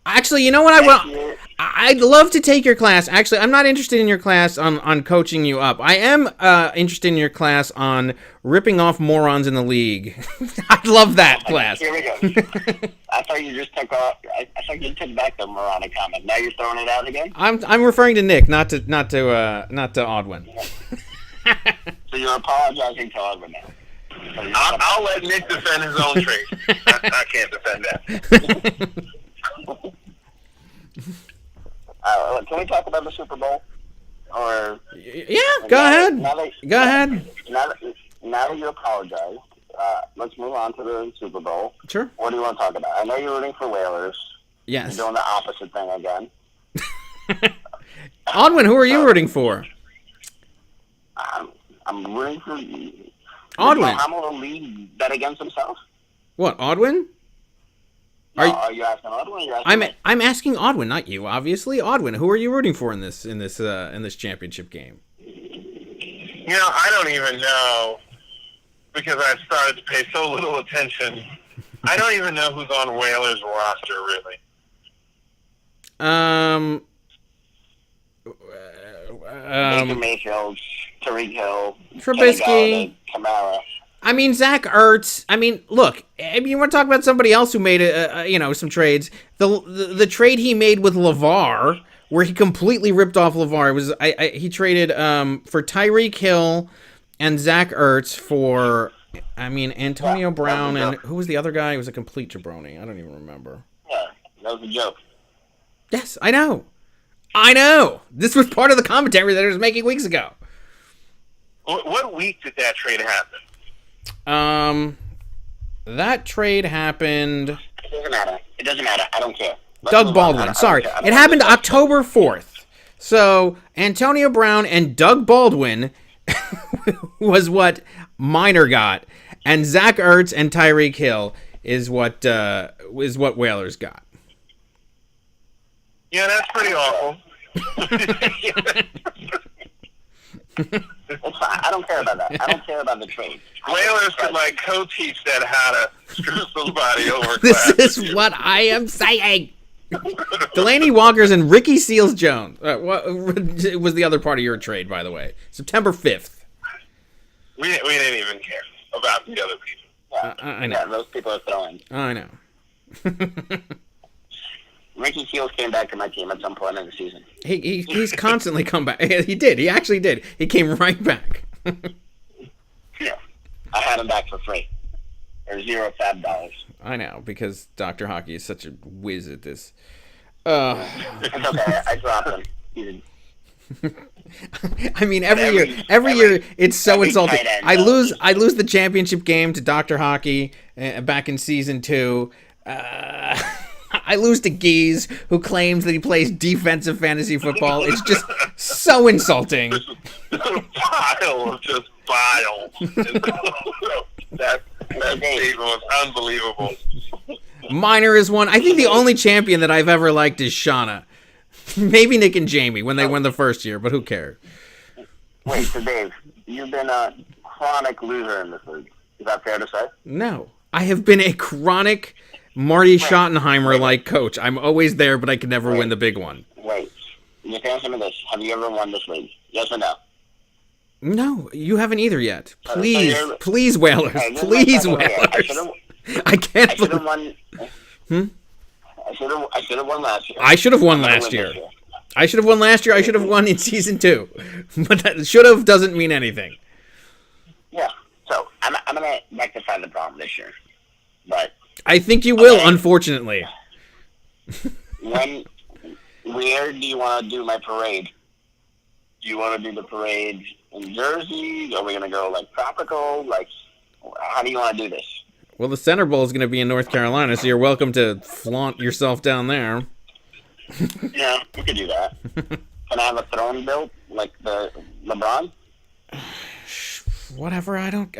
Actually, you know what I want? I'd love to take your class. Actually, I'm not interested in your class on coaching you up. I am interested in your class on ripping off morons in the league. I'd love that class.
Here we go. I thought you just took off. I thought you took back the moronic comment. Now you're throwing it out again.
I'm referring to Nick, not to Audwin.
So you're apologizing to Audwin now.
I'll let Nick defend his own trade. I can't defend that.
Can we talk about the Super Bowl? Or
go ahead. Go ahead.
Now that you apologize, let's move on to the Super Bowl.
Sure.
What do you want to talk about? I know you're rooting for Whalers.
Yes.
You're doing the opposite thing again.
Audwin, who are you rooting for?
I'm rooting for
Audwin.
I'm a league bet against himself.
What, Audwin?
Are you asking Audwin? Or you're asking me?
I'm asking Audwin, not you, obviously. Audwin, who are you rooting for in this championship game?
I don't even know, because I've started to pay so little attention. I don't even know who's on Whalers' roster, really.
Baker Mayfield, Tariq Hill,
Trubisky,
Kamara.
I mean, Zach Ertz. I mean, look. You want to talk about somebody else who made some trades? The trade he made with LeVar, where he completely ripped off LeVar, was he traded for Tyreek Hill and Zach Ertz for Antonio Brown, and who was the other guy? He was a complete jabroni. I don't even remember.
Yeah, that was a joke.
Yes, I know. This was part of the commentary that I was making weeks ago.
What week did that trade happen?
That trade happened...
It doesn't matter. I don't care.
Doug Baldwin. Sorry. It happened October 4th. So, Antonio Brown and Doug Baldwin was what Miner got. And Zach Ertz and Tyreek Hill is what Whalers got.
Yeah, that's pretty awful.
It's fine. I don't care about that. I don't care about the trade.
Whalers could co-teach that how to screw somebody over.
This is what I am saying. Delaney Walkers and Ricky Seals-Jones. What was the other part of your trade, by the way? September 5th.
We didn't even care about the other people.
Yeah,
I know.
Yeah, those people are throwing.
I know.
Ricky Seals came back to my team at some point in the season.
He's constantly come back. He did. He actually did. He came right back.
Yeah. I had him back for free. or zero fab dollars.
I know, because Dr. Hockey is such a whiz at this.
It's okay. I dropped him.
I mean, every year it's so insulting. I lose the championship game to Dr. Hockey back in season 2. I lose to Geese, who claims that he plays defensive fantasy football. It's just so insulting.
Vile, just vile. that statement was unbelievable.
Minor is one. I think the only champion that I've ever liked is Shauna. Maybe Nick and Jamie when they won the first year, but who cares?
Wait, so Dave, you've been a chronic loser in this league. Is that fair to say?
No. I have been a chronic Marty Schottenheimer-like coach. I'm always there, but I can never win the big one.
Wait. Just answer me this. Have you ever won this league? Yes or no?
No, you haven't either yet. Please, please, Whalers. Please, Whalers. I can't believe...
I should have won last year.
I should have won last year. I should have won last year. I should have won in season 2. But that should have doesn't mean anything.
Yeah. So I'm gonna rectify the problem this year. But
I think you will, unfortunately.
Where do you want to do my parade? Do you want to do the parade in Jersey? Are we gonna go like tropical? Like, how do you want to do this?
Well, the Center Bowl is going to be in North Carolina, so you're welcome to flaunt yourself down there.
Yeah, we could do that. Can I have a throne built like the LeBron?
Whatever. I don't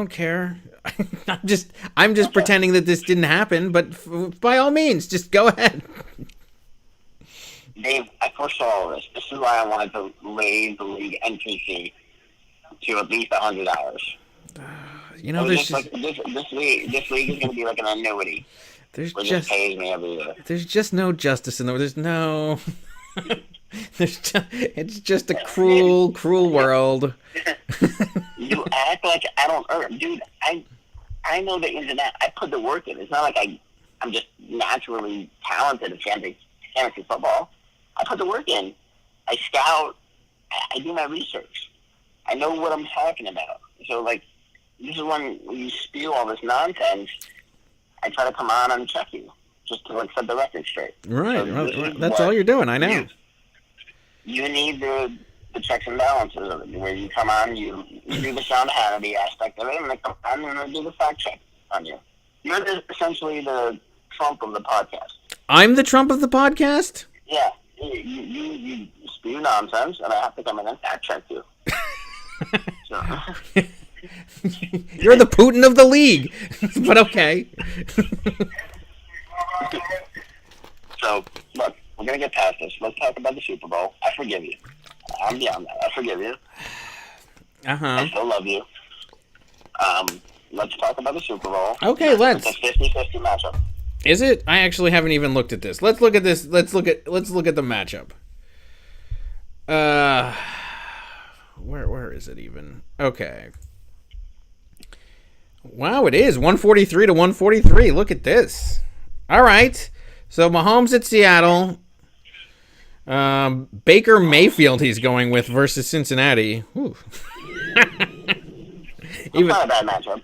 care. I'm just pretending that this didn't happen. But by all means, just go ahead.
Dave, I foresaw all this. This is why I wanted to raise the league entry fee to at least $100.
You know, there's
like this league is going to be like an annuity. Just pays me every year.
There's just no justice in there. There's no. It's just a cruel world.
You act like I don't earn, dude. I know the ins and outs. I put the work in. It's not like I'm just naturally talented at fantasy football. I put the work in. I scout. I do my research. I know what I'm talking about. So like. This is when you spew all this nonsense. I try to come on and check you, just to like set the record straight.
Right, right. That's all you're doing. I know.
You need the checks and balances of it, where you come on, you do the Sean Hannity aspect of it, and then come on and do the fact check on you. You're essentially the Trump of the podcast.
I'm the Trump of the podcast?
Yeah. You spew nonsense, and I have to come in and fact check you. So.
You're the Putin of the league, but okay.
So, look, we're going to get past this. Let's talk about the Super Bowl. I forgive you. I'm beyond that. I forgive you.
Uh-huh.
I still love you. Let's talk about the Super Bowl.
Okay, let's.
It's a 50-50 matchup.
Is it? I actually haven't even looked at this. Let's look at this. Let's look at the matchup. Where is it even? Okay. Wow, it is 143 to 143. Look at this. All right. So Mahomes at Seattle. Baker Mayfield he's going with versus Cincinnati.
It's not a bad matchup.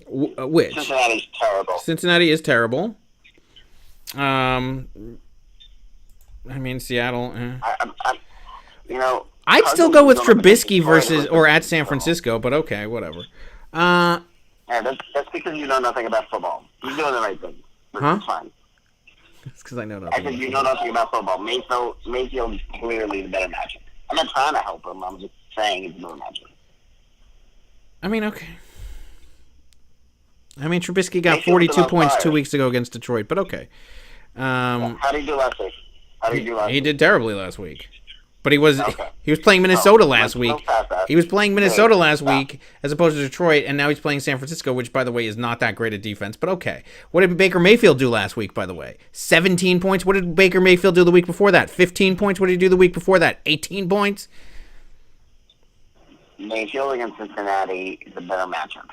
Which?
Cincinnati's terrible.
Cincinnati is terrible. I mean, Seattle. I'd still go with Trubisky versus or at San Francisco, but okay, whatever.
Yeah, that's because you know nothing about football. You're doing the right thing. It's fine.
That's because I know nothing.
I said you know nothing about football. Mayfield is clearly the better matchup. I'm not trying to help him. I'm just saying it's a better matchup.
I mean, okay. I mean, Trubisky got 42 points 2 weeks ago against Detroit, but okay.
How did he do last week?
He did terribly last week. But he was playing Minnesota last week. He was playing Minnesota last week as opposed to Detroit, and now he's playing San Francisco, which, by the way, is not that great a defense. But okay. What did Baker Mayfield do last week, by the way? 17 points. What did Baker Mayfield do the week before that? 15 points. What did he do the week before that? 18 points?
Mayfield against Cincinnati is a better matchup.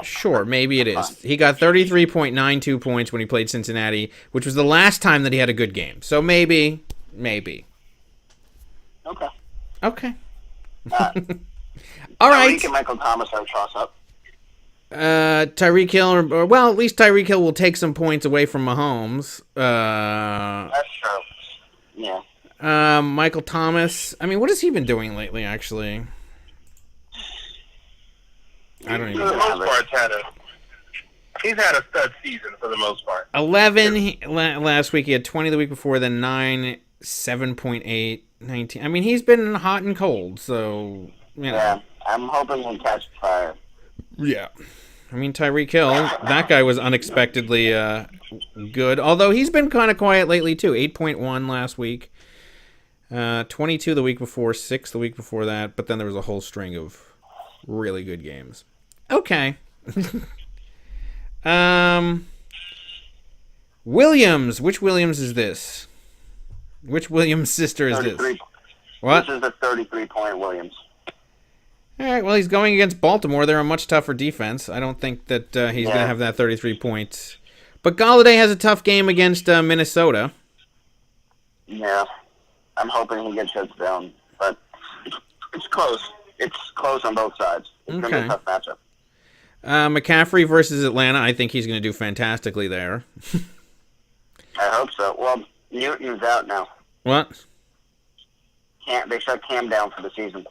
Sure, maybe it is. He got 33.92 points when he played Cincinnati, which was the last time that he had a good game. So maybe.
Okay.
All right.
Malik and Michael Thomas are a toss-up.
Tyreek Hill, or well, at least Tyreek Hill will take some points away from Mahomes.
That's true. Yeah.
Michael Thomas. I mean, what has he been doing lately? Actually, I don't even
For the
know.
most part, he's had a stud season for the most part.
11 last week. He had 20 the week before, then 9, 7.8, 19. I mean, he's been hot and cold, so you know.
Yeah, I'm hoping he'll catch fire.
Yeah. I mean, Tyreek Hill, that guy was unexpectedly good. Although he's been kind of quiet lately, too. 8.1 last week. 22 the week before, 6 the week before that. But then there was a whole string of really good games. Okay. Williams. Which Williams is this? Which Williams sister is this? What?
This is the 33-point Williams.
All right, well, he's going against Baltimore. They're a much tougher defense. I don't think that he's going to have that 33 points. But Galladay has a tough game against Minnesota.
Yeah. I'm hoping he gets hits down. But it's close. It's close on both sides. It's going to be a tough matchup.
McCaffrey versus Atlanta. I think he's going to do fantastically there.
I hope so. Well, Newton's out now.
What?
They shut Cam down for the season.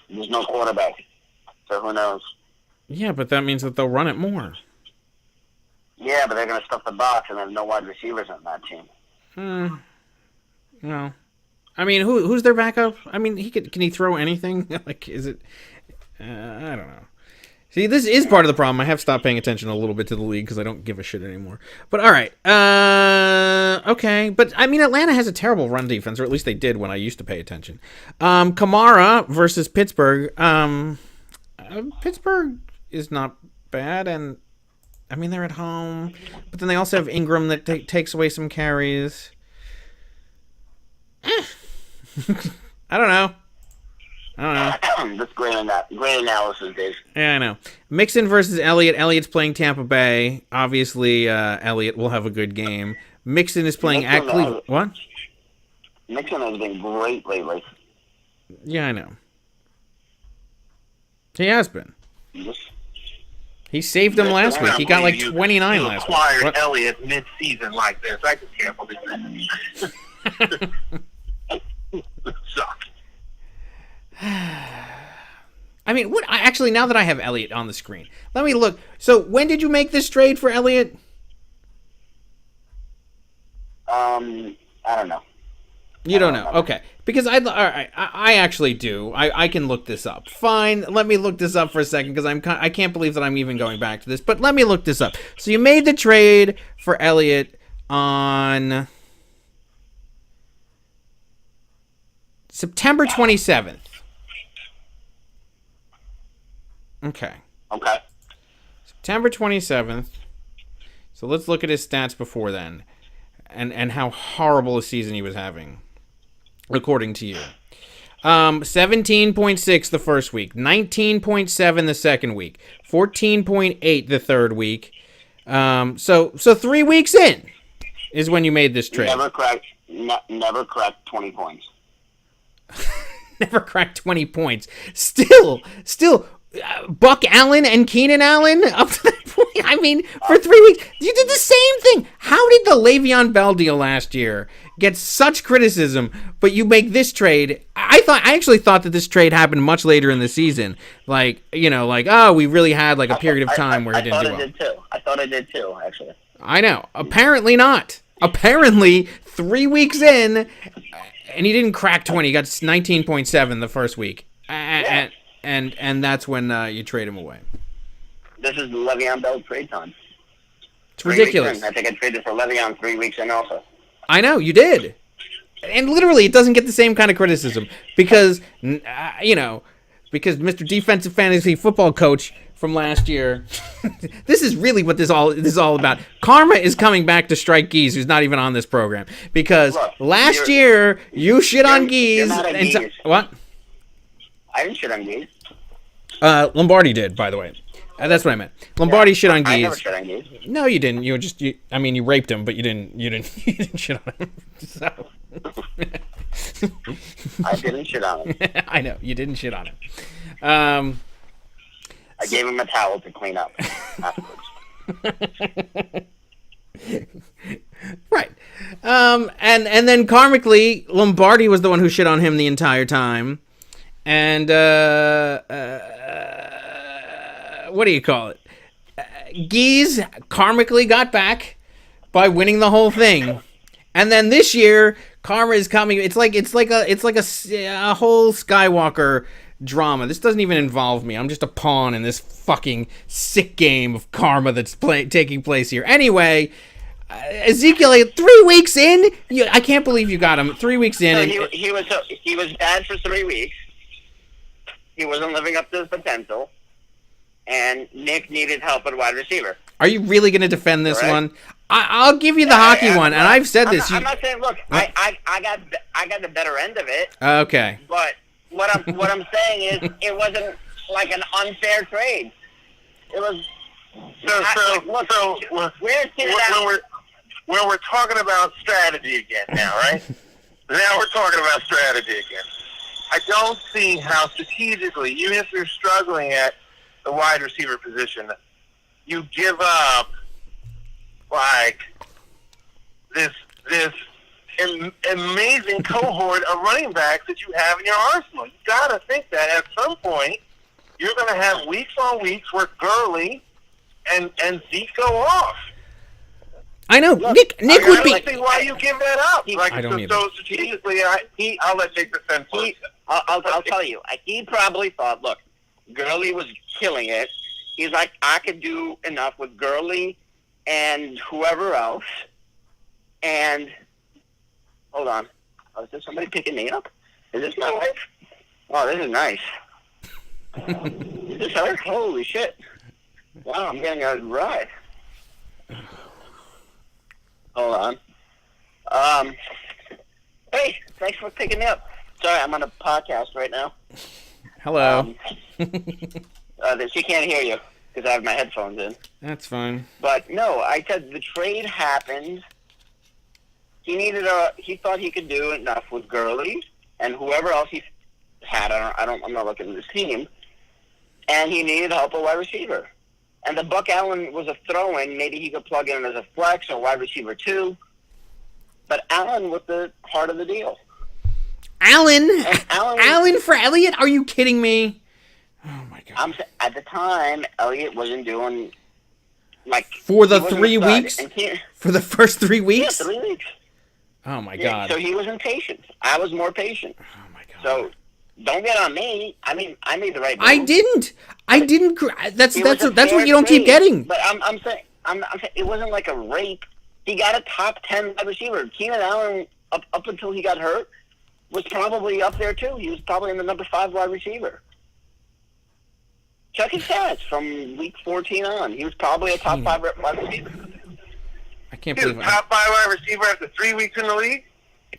There's no quarterback. So who knows?
Yeah, but that means that they'll run it more.
Yeah, but they're going to stuff the box and have no wide receivers on that team.
No. I mean, who's their backup? I mean, can he throw anything? Like, is it... I don't know. See, this is part of the problem. I have stopped paying attention a little bit to the league because I don't give a shit anymore. But all right. Okay. But, I mean, Atlanta has a terrible run defense, or at least they did when I used to pay attention. Kamara versus Pittsburgh. Pittsburgh is not bad, and, I mean, they're at home. But then they also have Ingram that takes away some carries. I don't know.
That's great analysis, Dave.
Yeah, I know. Mixon versus Elliott. Elliott's playing Tampa Bay. Obviously, Elliott will have a good game. Mixon is playing at Cleveland. What?
Mixon has been great lately.
Yeah, I know. He has been. He saved him last week. He got like 29 last week.
Acquired Elliott mid-season like this. I just can't believe that. Suck.
I mean, what? Actually, now that I have Elliott on the screen, let me look. So, when did you make this trade for Elliott?
I don't know.
You don't know. Okay. Because I actually do. I can look this up. Fine. Let me look this up for a second because I can't believe that I'm even going back to this. But let me look this up. So you made the trade for Elliott on September 27th. Okay. September 27th. So let's look at his stats before then. And how horrible a season he was having, according to you. 17.6 the first week, 19.7 the second week, 14.8 the third week. So 3 weeks in is when you made this trade.
Never cracked 20 points.
Never cracked 20 points. Still, Buck Allen and Keenan Allen up to that point. I mean, for 3 weeks, you did the same thing. How did the Le'Veon Bell deal last year get such criticism, but you make this trade? I actually thought that this trade happened much later in the season. Like, oh, we really had like a period of time where he didn't do well.
I thought I did too, actually.
I know. Apparently not. Apparently, 3 weeks in, and he didn't crack 20. He got 19.7 the first week. And that's when you trade him away.
This is the Le'Veon Bell trade time.
It's ridiculous.
I think I traded for Le'Veon 3 weeks in also.
I know, you did. And literally, it doesn't get the same kind of criticism because, because Mr. Defensive Fantasy Football Coach from last year, this is really what this is all about. Karma is coming back to strike Geese, who's not even on this program. Because last year, you shit on Geese. What?
I didn't shit on Geese.
Lombardi did, by the way. That's what I meant. Lombardi shit on Geese.
I never shit on Geese.
No, you didn't. You raped him, but you didn't shit on him. So.
I didn't shit on him.
I know you didn't shit on him.
I gave him a towel to clean up afterwards.
Right. And then karmically, Lombardi was the one who shit on him the entire time. And, what do you call it? Geese karmically got back by winning the whole thing. And then this year, karma is coming. It's like a whole Skywalker drama. This doesn't even involve me. I'm just a pawn in this fucking sick game of karma that's taking place here. Anyway, Ezekiel, 3 weeks in, I can't believe you got him. 3 weeks in,
So he was bad for 3 weeks. He wasn't living up to his potential, and Nick needed help at wide receiver.
Are you really going to defend this one? I'll give you the hockey one, and I've said this.
I'm not saying. Look, I got the better end of it.
Okay.
But what I'm saying is, it wasn't like an unfair trade. It was.
When we're talking about strategy again now, right? Now we're talking about strategy again. I don't see how strategically, even if you're struggling at the wide receiver position, you give up like this amazing cohort of running backs that you have in your arsenal. You gotta think that at some point you're gonna have weeks on weeks where Gurley and Zeke go off.
I know.
Look,
Nick would be.
I don't see why you give that up.
I don't
so strategically, I'll let Nick defend first.
I'll tell you. He probably thought, look, Gurley was killing it. He's like, I could do enough with Gurley and whoever else. And hold on, is there somebody picking me up? Is this my wife? Oh, this is nice. Is this her? Holy shit! Wow, I'm getting a ride. Hold on. Hey, thanks for picking me up. Sorry, I'm on a podcast right now.
Hello.
She can't hear you because I have my headphones in.
That's fine.
But no, I said the trade happened. He thought he could do enough with Gurley and whoever else he had. I'm not looking at this team. And he needed help at wide receiver. And the Buck Allen was a throw-in. Maybe he could plug in as a flex or wide receiver too. But Allen was the heart of the deal.
Allen for Elliott? Are you kidding me? Oh my god!
At the time, Elliott wasn't doing like
for the 3 weeks. For the first 3 weeks?
Yeah, 3 weeks.
Oh my god!
So he was impatient. I was more patient.
Oh my god!
So don't get on me. I mean, I made the right move.
I didn't. That's what you don't keep getting.
But I'm saying it wasn't like a rape. He got a top 10 wide receiver. Keenan Allen, up until he got hurt, was probably up there too. He was probably in the number 5 wide receiver. Check his stats from week 14 on. He was probably a top 5 wide receiver.
I can't
He was
believe
top 5 wide receiver after 3 weeks in the league.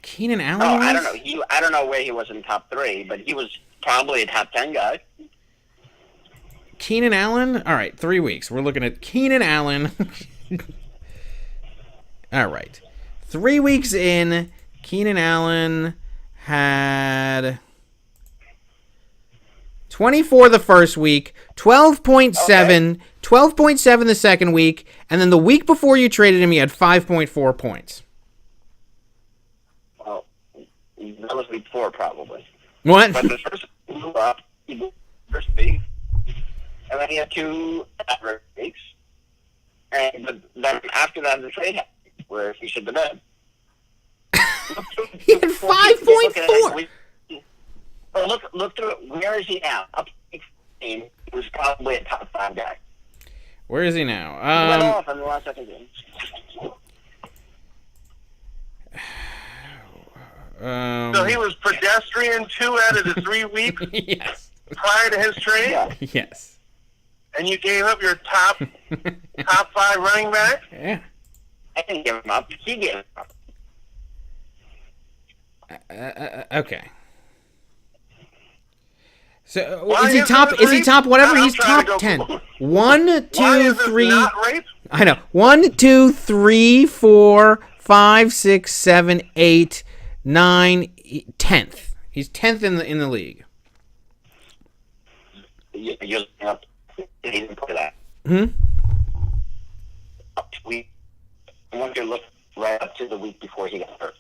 Keenan Allen.
Oh, I don't know. I don't know where he was in top 3, but he was probably a top 10 guy.
Keenan Allen. All right, 3 weeks. We're looking at Keenan Allen. All right, 3 weeks in, Keenan Allen had 24 the first week, 12.7, 12.7 the second week, and then the week before you traded him, he had 5.4 points.
Well, that was week 4 probably.
What?
But the first blew up, first week, and then he had 2 average weeks, and then after that the trade happened, where he should have been.
He had 5.4.
Look through it. Where is he now? Up to 16. He was probably a top 5 guy.
Where is he now?
He went off in the last second game.
So he was pedestrian 2 out of the 3 weeks
Yes.
prior to his trade?
Yeah.
Yes.
And you gave up your top 5 running back?
Yeah.
I didn't give him up. He gave him up.
Okay. So
Why
is he
is
top?
it
Is he
rape?
top? Whatever.
I'm
He's
trying
top
to go
10.
for-
1,
Why
2,
is this
3.
not rape?
I know. 1, 2, 3, 4, 5, 6, 7, 8, 9, 10th. He's 10th in the league.
You're looking up He didn't play that. I want you to look right up to the week before he got hurt.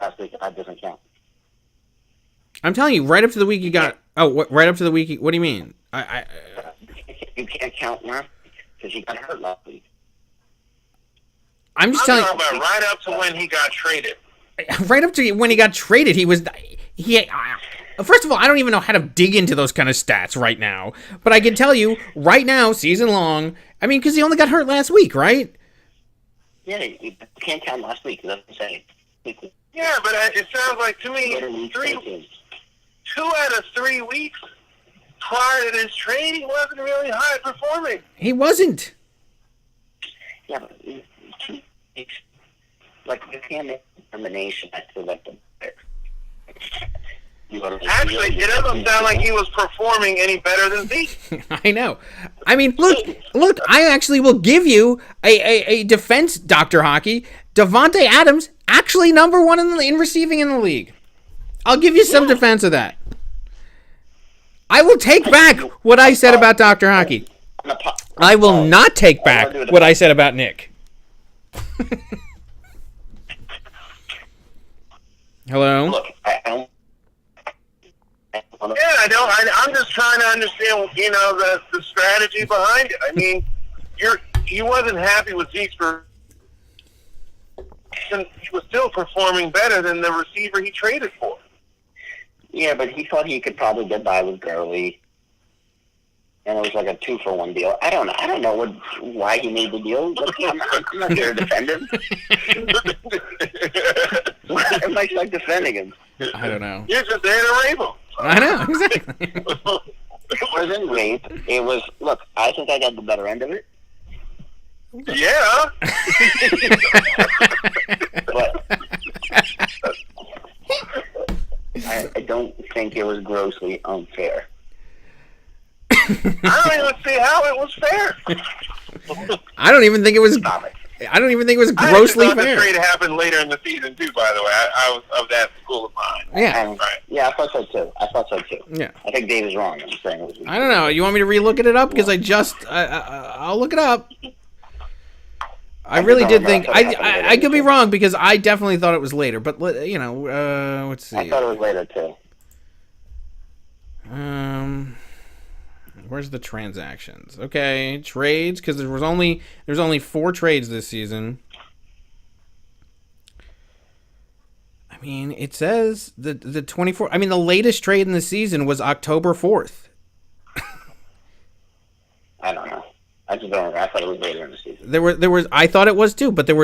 Last week, that doesn't count.
I'm telling you, right up to the week you got. Oh, right up to the week. What do you mean?
You can't count now because he got hurt last week.
I'm just telling you.
About right up to when he got traded.
Right up to when he got traded, first of all, I don't even know how to dig into those kind of stats right now. But I can tell you, right now, season long. I mean, because he only got hurt last week, right?
Yeah, you can't count last week. It doesn't say.
Yeah, but it sounds like to me 2 out of 3 weeks prior to this trade, he wasn't really high performing.
He wasn't.
Yeah, but 2 weeks, like you can't make a determination as to what the
Actually, it doesn't sound like he was performing any better than Zeke.
I know. I mean, look, I actually will give you a defense, Dr. Hockey. Davante Adams, actually number 1 in receiving in the league. I'll give you some defense of that. I will take back what I said about Dr. Hockey. I will not take back what I said about Nick. Hello?
Look,
I'm just trying to understand, the strategy behind it. I mean, you wasn't happy with Zeke's he was still performing better than the receiver he traded for.
Yeah, but he thought he could probably get by with Gurley, and it was like a 2-for-1 deal. I don't know why he made the deal. I'm not here to defend him. Why am I stuck defending him?
I don't know.
You're just there to rape him.
I know, exactly.
It wasn't rape. It was, look, I think I got the better end of it.
Yeah.
But I don't think it was grossly unfair.
I don't even see how it was fair.
I don't even think it was. I don't even think it was grossly fair.
The trade happened later in the season too. By the way, I was of that school of mind.
Yeah,
right. Yeah, I thought so too.
Yeah,
I think Dave is wrong. I'm saying it was.
I don't know. You want me to relook it up because I'll look it up. I really did think I could be wrong because I definitely thought it was later. But let's see.
I thought it was later too.
Where's the transactions? Okay, trades, because there's only 4 trades this season. I mean, it says the 24. I mean, the latest trade in the season was October 4th.
I don't know. I just don't. I thought it was later in the season.
There was. I thought it was too, but there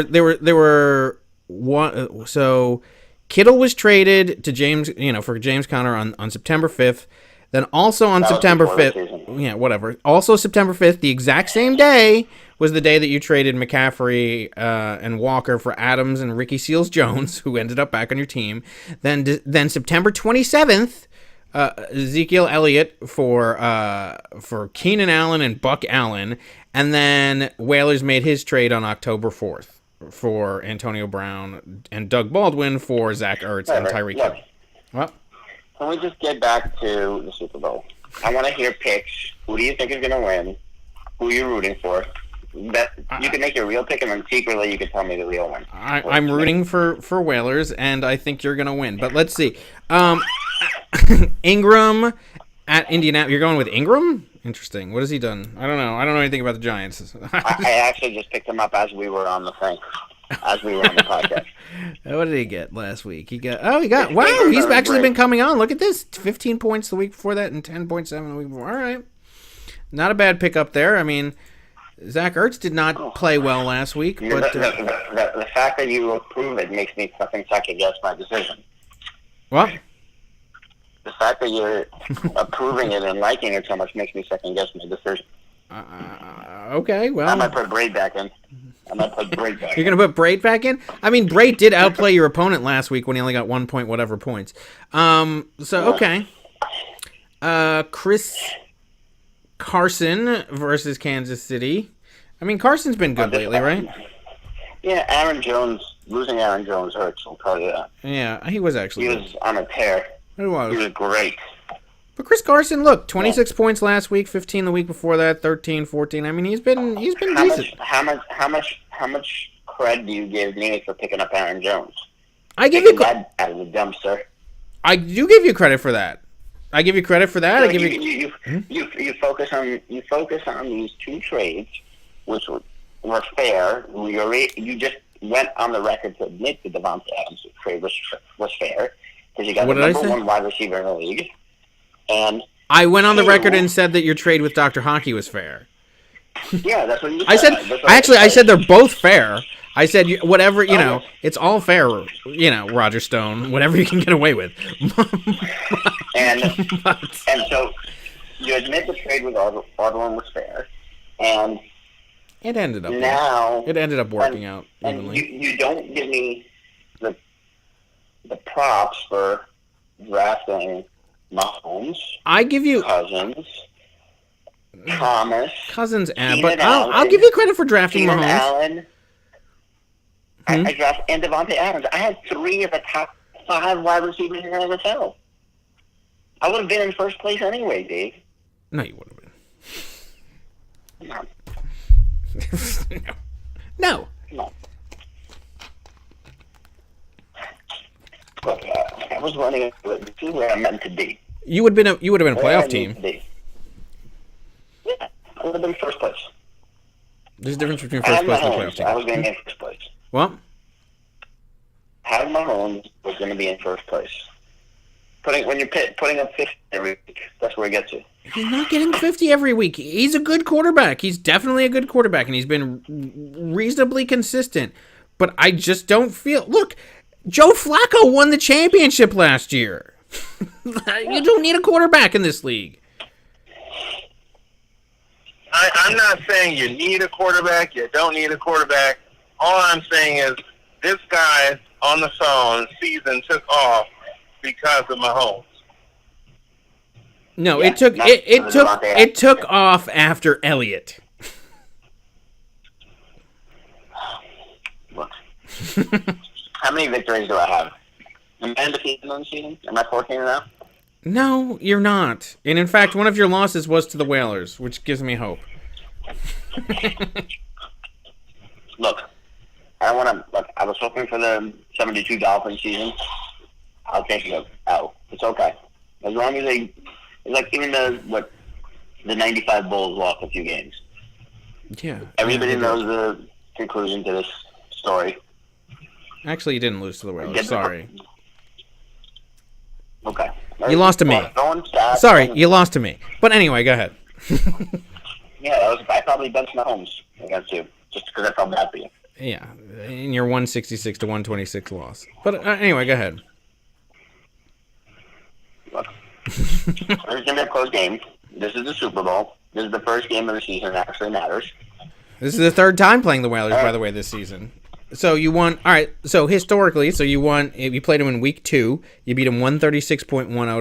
were one. So Kittle was traded to James, for James Conner on September 5th. Then also on September 5th, yeah, whatever. Also September 5th, the exact same day was the day that you traded McCaffrey and Walker for Adams and Ricky Seals-Jones, who ended up back on your team. Then September 27th, Ezekiel Elliott for Keenan Allen and Buck Allen, and then Whalers made his trade on October 4th for Antonio Brown and Doug Baldwin for Zach Ertz and Tyreek Hill. What?
Can we just get back to the Super Bowl? I want to hear picks. Who do you think is going to win? Who are you rooting for? You can make your real pick, and then secretly you can tell me the real one.
I'm rooting for Whalers, and I think you're going to win. But let's see. Ingram at Indianapolis. You're going with Ingram? Interesting. What has he done? I don't know. I don't know anything about the Giants.
I actually just picked him up as we were on the thing. As we were on the podcast.
What did he get last week? Wow, he's actually been coming on. Look at this. 15 points the week before that and 10.7 the week before. All right. Not a bad pickup there. I mean, Zach Ertz did not play well last week. But
the fact that you approve it makes me fucking second guess my decision.
What?
The fact that you're approving it and liking it so much makes me second guess my decision.
Okay, well.
I might put Braid back in. You're
going to put Braid back in? I mean, Braid did outplay your opponent last week when he only got 1 point whatever points. Okay. Chris Carson versus Kansas City. I mean, Carson's been good lately, right?
Yeah, losing Aaron Jones hurts, I'll tell you that.
Yeah, he was actually
He was on a tear.
He was.
He was great.
But Chris Carson, look, 26 points last week, 15 the week before that, 13, 14. I mean, he's been decent.
How much cred do you give me for picking up Aaron Jones?
I give you
that out of the dumpster.
I do give you credit for that. I give you credit for that.
So you focus on these two trades, which were fair. You just went on the record to admit the Devontae Adams trade was fair because you got the number one wide receiver in the league. And
I went on the record and said that your trade with Dr. Hockey was fair.
Yeah, that's what you said.
I said they're both fair. I said whatever, it's all fair, Roger Stone, whatever you can get away with.
and so you admit the trade with Audwin was fair, and
it ended up working out evenly.
And you don't give me the props for drafting Mahomes.
I give you
Cousins,
but I'll give you credit for drafting Mahomes.
Allen. I drafted and Devontae Adams. I had 3 of the top 5 wide receivers in the NFL. I would have been in first place anyway, Dave.
No, you would have been. No.
Look, I was running to where I'm meant to be.
You would have been a playoff team.
Yeah, I would have been first place.
There's a difference between first place and playoff team.
I was going to be in first place.
What?
Having Mahomes was going to be in first place. When you're putting up 50 every week, that's where it gets you.
He's not getting 50 every week. He's a good quarterback. He's definitely a good quarterback, and he's been reasonably consistent. But I just don't feel... Look, Joe Flacco won the championship last year. You don't need a quarterback in this league.
I'm not saying you need a quarterback. You don't need a quarterback. All I'm saying is this guy on the phone season took off because of Mahomes.
No, it took off after Elliott.
Look, how many victories do I have? Am I undefeated on the season? Am I 14 now?
No, you're not. And in fact, one of your losses was to the Whalers, which gives me hope.
Look, I was hoping for the 72 Dolphins season. I'll take it out. It's okay. As long as it's like even the 95 Bulls lost a few games.
Yeah.
Everybody knows the conclusion to this story.
Actually, you didn't lose to the Whalers. Sorry.
Okay.
You lost to me. Sorry, you lost to me. But anyway, go ahead.
Yeah, I probably benched Mahomes against you just because I felt bad for you.
Yeah, in your 166 to 126 loss. But anyway, go ahead.
Look, it's going to be a close game. This is the Super Bowl. This is the first game of the season that actually matters.
This is the third time playing the Whalers, by the way, this season. So you won. All right. So historically, you won. You played them in week 2. You beat them 136.10 to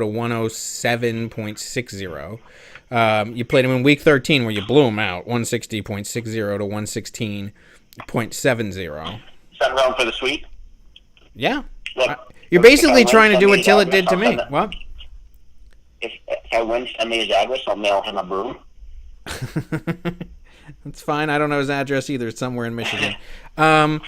107.60. You played them in week 13 where you blew them out 160.60 to 116.70.
Is that wrong for the sweep?
Yeah.
Look,
you're basically trying to do what Tillett did to me. What?
If I win, send me his address. I'll mail him a broom.
That's fine. I don't know his address either. It's somewhere in Michigan. All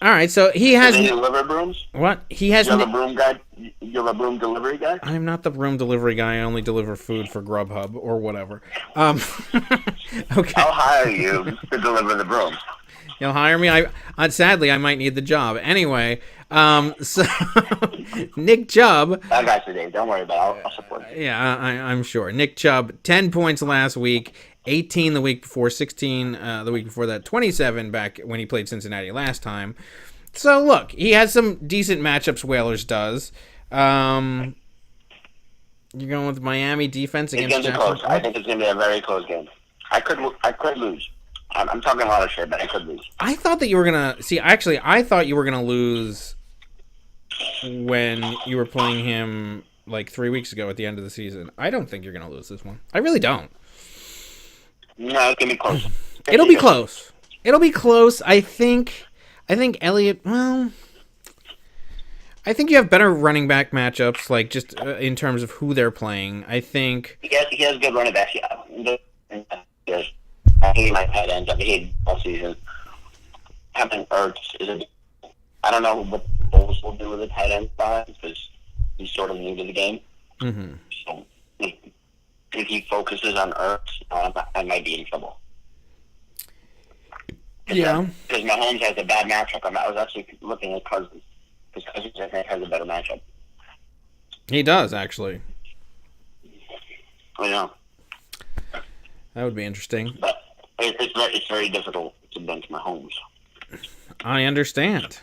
right.
So he has.
Do they deliver brooms?
What? He has.
You have a broom guy? You have a broom delivery guy?
I'm not the broom delivery guy. I only deliver food for Grubhub or whatever. Okay.
I'll hire you to deliver the broom.
You'll hire me? Sadly, I might need the job. Anyway, so Nick Chubb.
I got you, Dave. Don't worry about it. I'll support you.
Yeah, I'm sure. Nick Chubb, 10 points last week, 18 the week before, 16 the week before that, 27 back when he played Cincinnati last time. So, look, he has some decent matchups, Whalers does. You're going with Miami defense against
Jacksonville? It's going to be close. I think it's going to be a very close game. I could lose. I'm talking a lot of shit, but I could lose.
I thought that you were going to... See, actually, I thought you were going to lose when you were playing him like 3 weeks ago at the end of the season. I don't think you're going to lose this one. I really don't.
No, it's going to be close.
It'll be close. It'll be close. I think Elliott... Well... I think you have better running back matchups, like just in terms of who they're playing. I think
he has good running backs. Yeah, I hate my tight ends. I've hated all season. Having Ertz I don't know what Bulls will do with the tight end spot because he's sort of new to the game.
Mm-hmm.
So if he focuses on Ertz, I might be in trouble.
Yeah.
Because Mahomes has a bad matchup. I was actually looking at Cousins. Because Cousins, I think, has a better matchup.
He does, actually.
I know.
That would be interesting.
But it's very difficult to bench Mahomes.
I understand.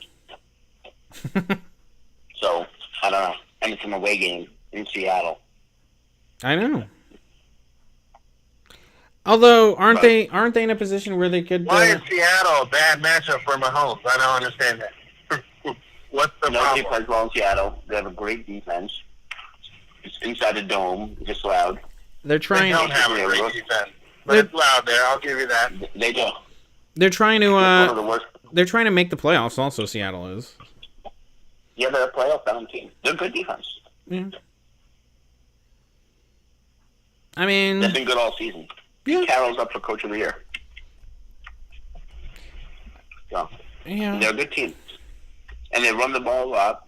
So, I don't know. And it's an away game in Seattle.
I know. Although, aren't they in a position where they could...
Why is Seattle a bad matchup for Mahomes? I don't understand that. What's the
Nobody
problem?
plays well in Seattle. They have a great defense. It's inside the dome. It's just loud.
They're
They
trying...
don't have a great defense. But it's loud there. I'll give you that.
They do.
They're trying
It's one of
to...
the worst.
They're trying to make the playoffs, also, Seattle is.
Yeah, they're a playoff-bound team. They're good defense.
Yeah. I mean...
They've been good all season.
Yeah.
Carroll's up for Coach of the Year. So,
Yeah.
they're a good team. And they run the ball a lot.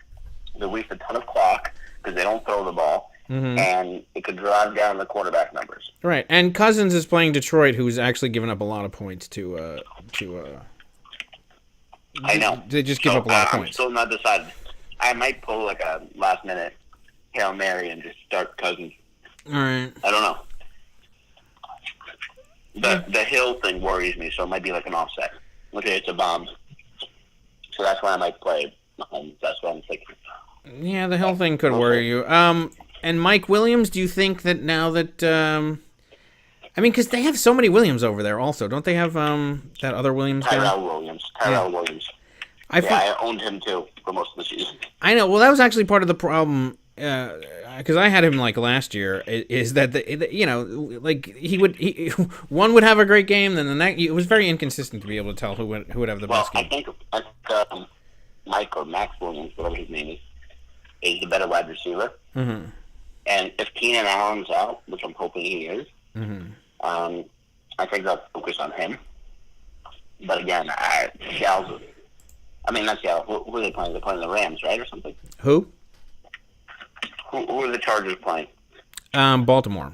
They waste a ton of clock because they don't throw the ball.
Mm-hmm.
And it could drive down the quarterback numbers.
Right, and Cousins is playing Detroit, who's actually given up a lot of points to
I know.
They just give up a lot of
I'm
points.
still not decided. I might pull like a last-minute Hail Mary and just start Cousins.
All right.
I don't know. The Hill thing worries me, so it might be like an offset. Okay, it's a bomb. So that's why I might play. That's what I'm thinking.
Yeah, the Hill thing could worry you. And Mike Williams, do you think that now that... I mean, because they have so many Williams over there also. Don't they have that other Williams guy?
Tyrell Williams. I owned him too for most of the season.
I know. Well, that was actually part of the problem because I had him like last year. Is that like one would have a great game, then the next it was very inconsistent to be able to tell who would have the best game.
I think Mike or Max Williams, whatever his name is the better wide receiver.
Mm-hmm.
And if Keenan Allen's out, which I'm hoping he is,
Mm-hmm.
I think I'll focus on him. But again, not Seattle. Who are they playing? They're playing the Rams, right, or something?
Who?
Who are the Chargers playing?
Baltimore.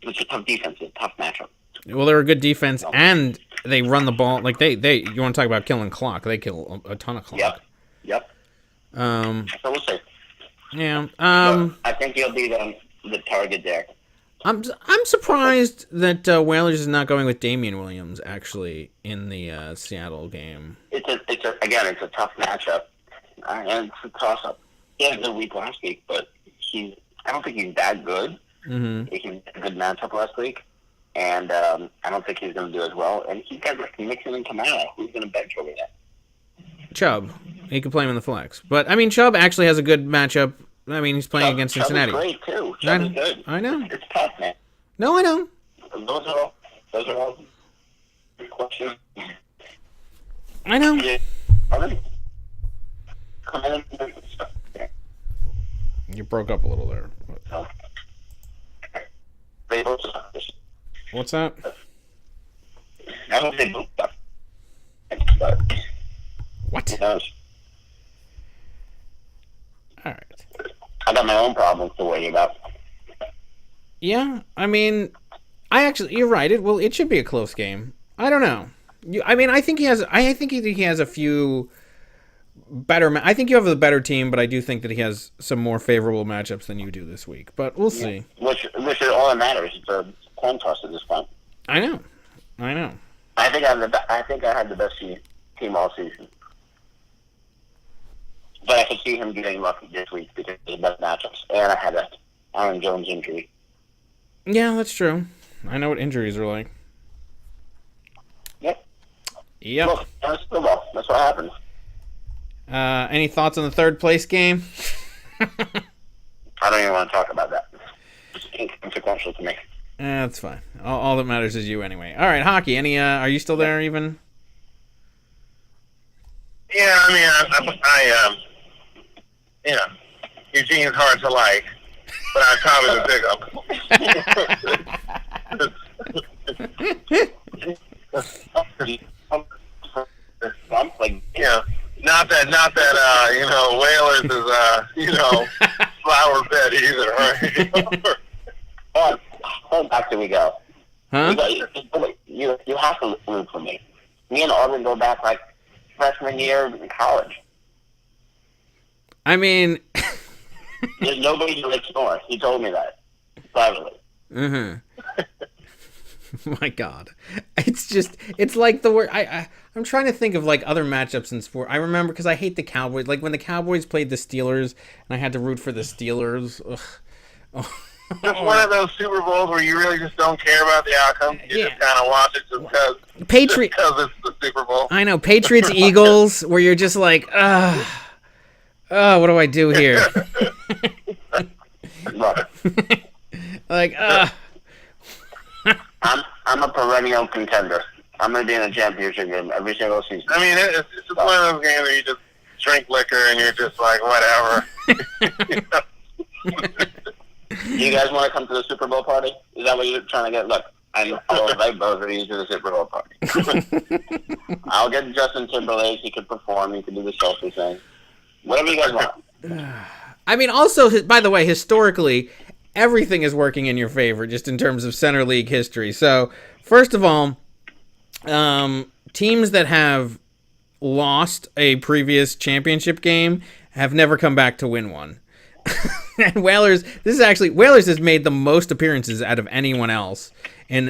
It's a tough defense. It's a tough matchup.
Well, they're a good defense, and they run the ball. Like they you want to talk about killing clock? They kill a ton of clock.
Yep. So we'll see.
Yeah.
I think he'll be the target there.
I'm surprised that Whalers is not going with Damian Williams actually in the Seattle game.
It's a tough matchup, and it's a toss up. He had a good week last week, but I don't think he's that good.
Mm-hmm.
He had a good matchup last week, and I don't think he's going to do as well. And he's got like Mixon and Camaro. Who's going to bench over that?
Chubb. He could play him in the flex, but I mean Chubb actually has a good matchup. I mean, he's playing against Cincinnati.
Chubb is great too. Chubb is good.
I know.
It's tough, man.
No, I know.
Those are all good questions.
I know.
Yeah.
You broke up a little there.
They both suck.
What's that?
I hope they both suck. But
What?
who knows?
All right.
I got my own problems to worry about.
Yeah, I mean, you're right. It should be a close game. I don't know. I think he has a few better. I think you have a better team, but I do think that he has some more favorable matchups than you do this week. But we'll see.
Which is all that matters. It's a coin toss at this point.
I know.
I think I had the best team all season. But I could see him getting lucky this week because of the best matchups. And I had a Aaron Jones injury.
Yeah, that's true. I know what injuries are like.
Yep.
Yep.
Look, football. That's what happens.
Any thoughts on the third place game?
I don't even want to talk about that. It's inconsequential to me.
That's fine. All that matters is you anyway. All right, hockey. Are you still there even?
Yeah, I mean, you know, Eugene's hard to like, but I'm probably the big you know, not that you know, Whalers is flower bed either, right?
Back we go.
Huh?
You have to root for me. Me and Audwin go back like freshman year in college.
I mean,
there's nobody who likes North. He told me that privately.
My God, it's like the word. I'm trying to think of like other matchups in sport. I remember because I hate the Cowboys. Like when the Cowboys played the Steelers, and I had to root for the Steelers. Ugh. Oh.
It's one of those Super Bowls where you really just don't care about the outcome. You just kind of watch it just because it's the Super Bowl.
I know, Patriots Eagles, where you're just like, what do I do here? Like,
I'm a perennial contender. I'm going to be in a championship game every single season.
I mean, it's just one of those games where you just drink liquor and you're just like, whatever.
Do you guys want to come to the Super Bowl party? Is that what you're trying to get? Look, I'll invite both of you to the Super Bowl party. I'll get Justin Timberlake. He could perform. He could do the selfie thing. Whatever you guys want.
I mean, also, by the way, historically, everything is working in your favor, just in terms of Center League history. So, first of all, teams that have lost a previous championship game have never come back to win one. And Whalers has made the most appearances out of anyone else in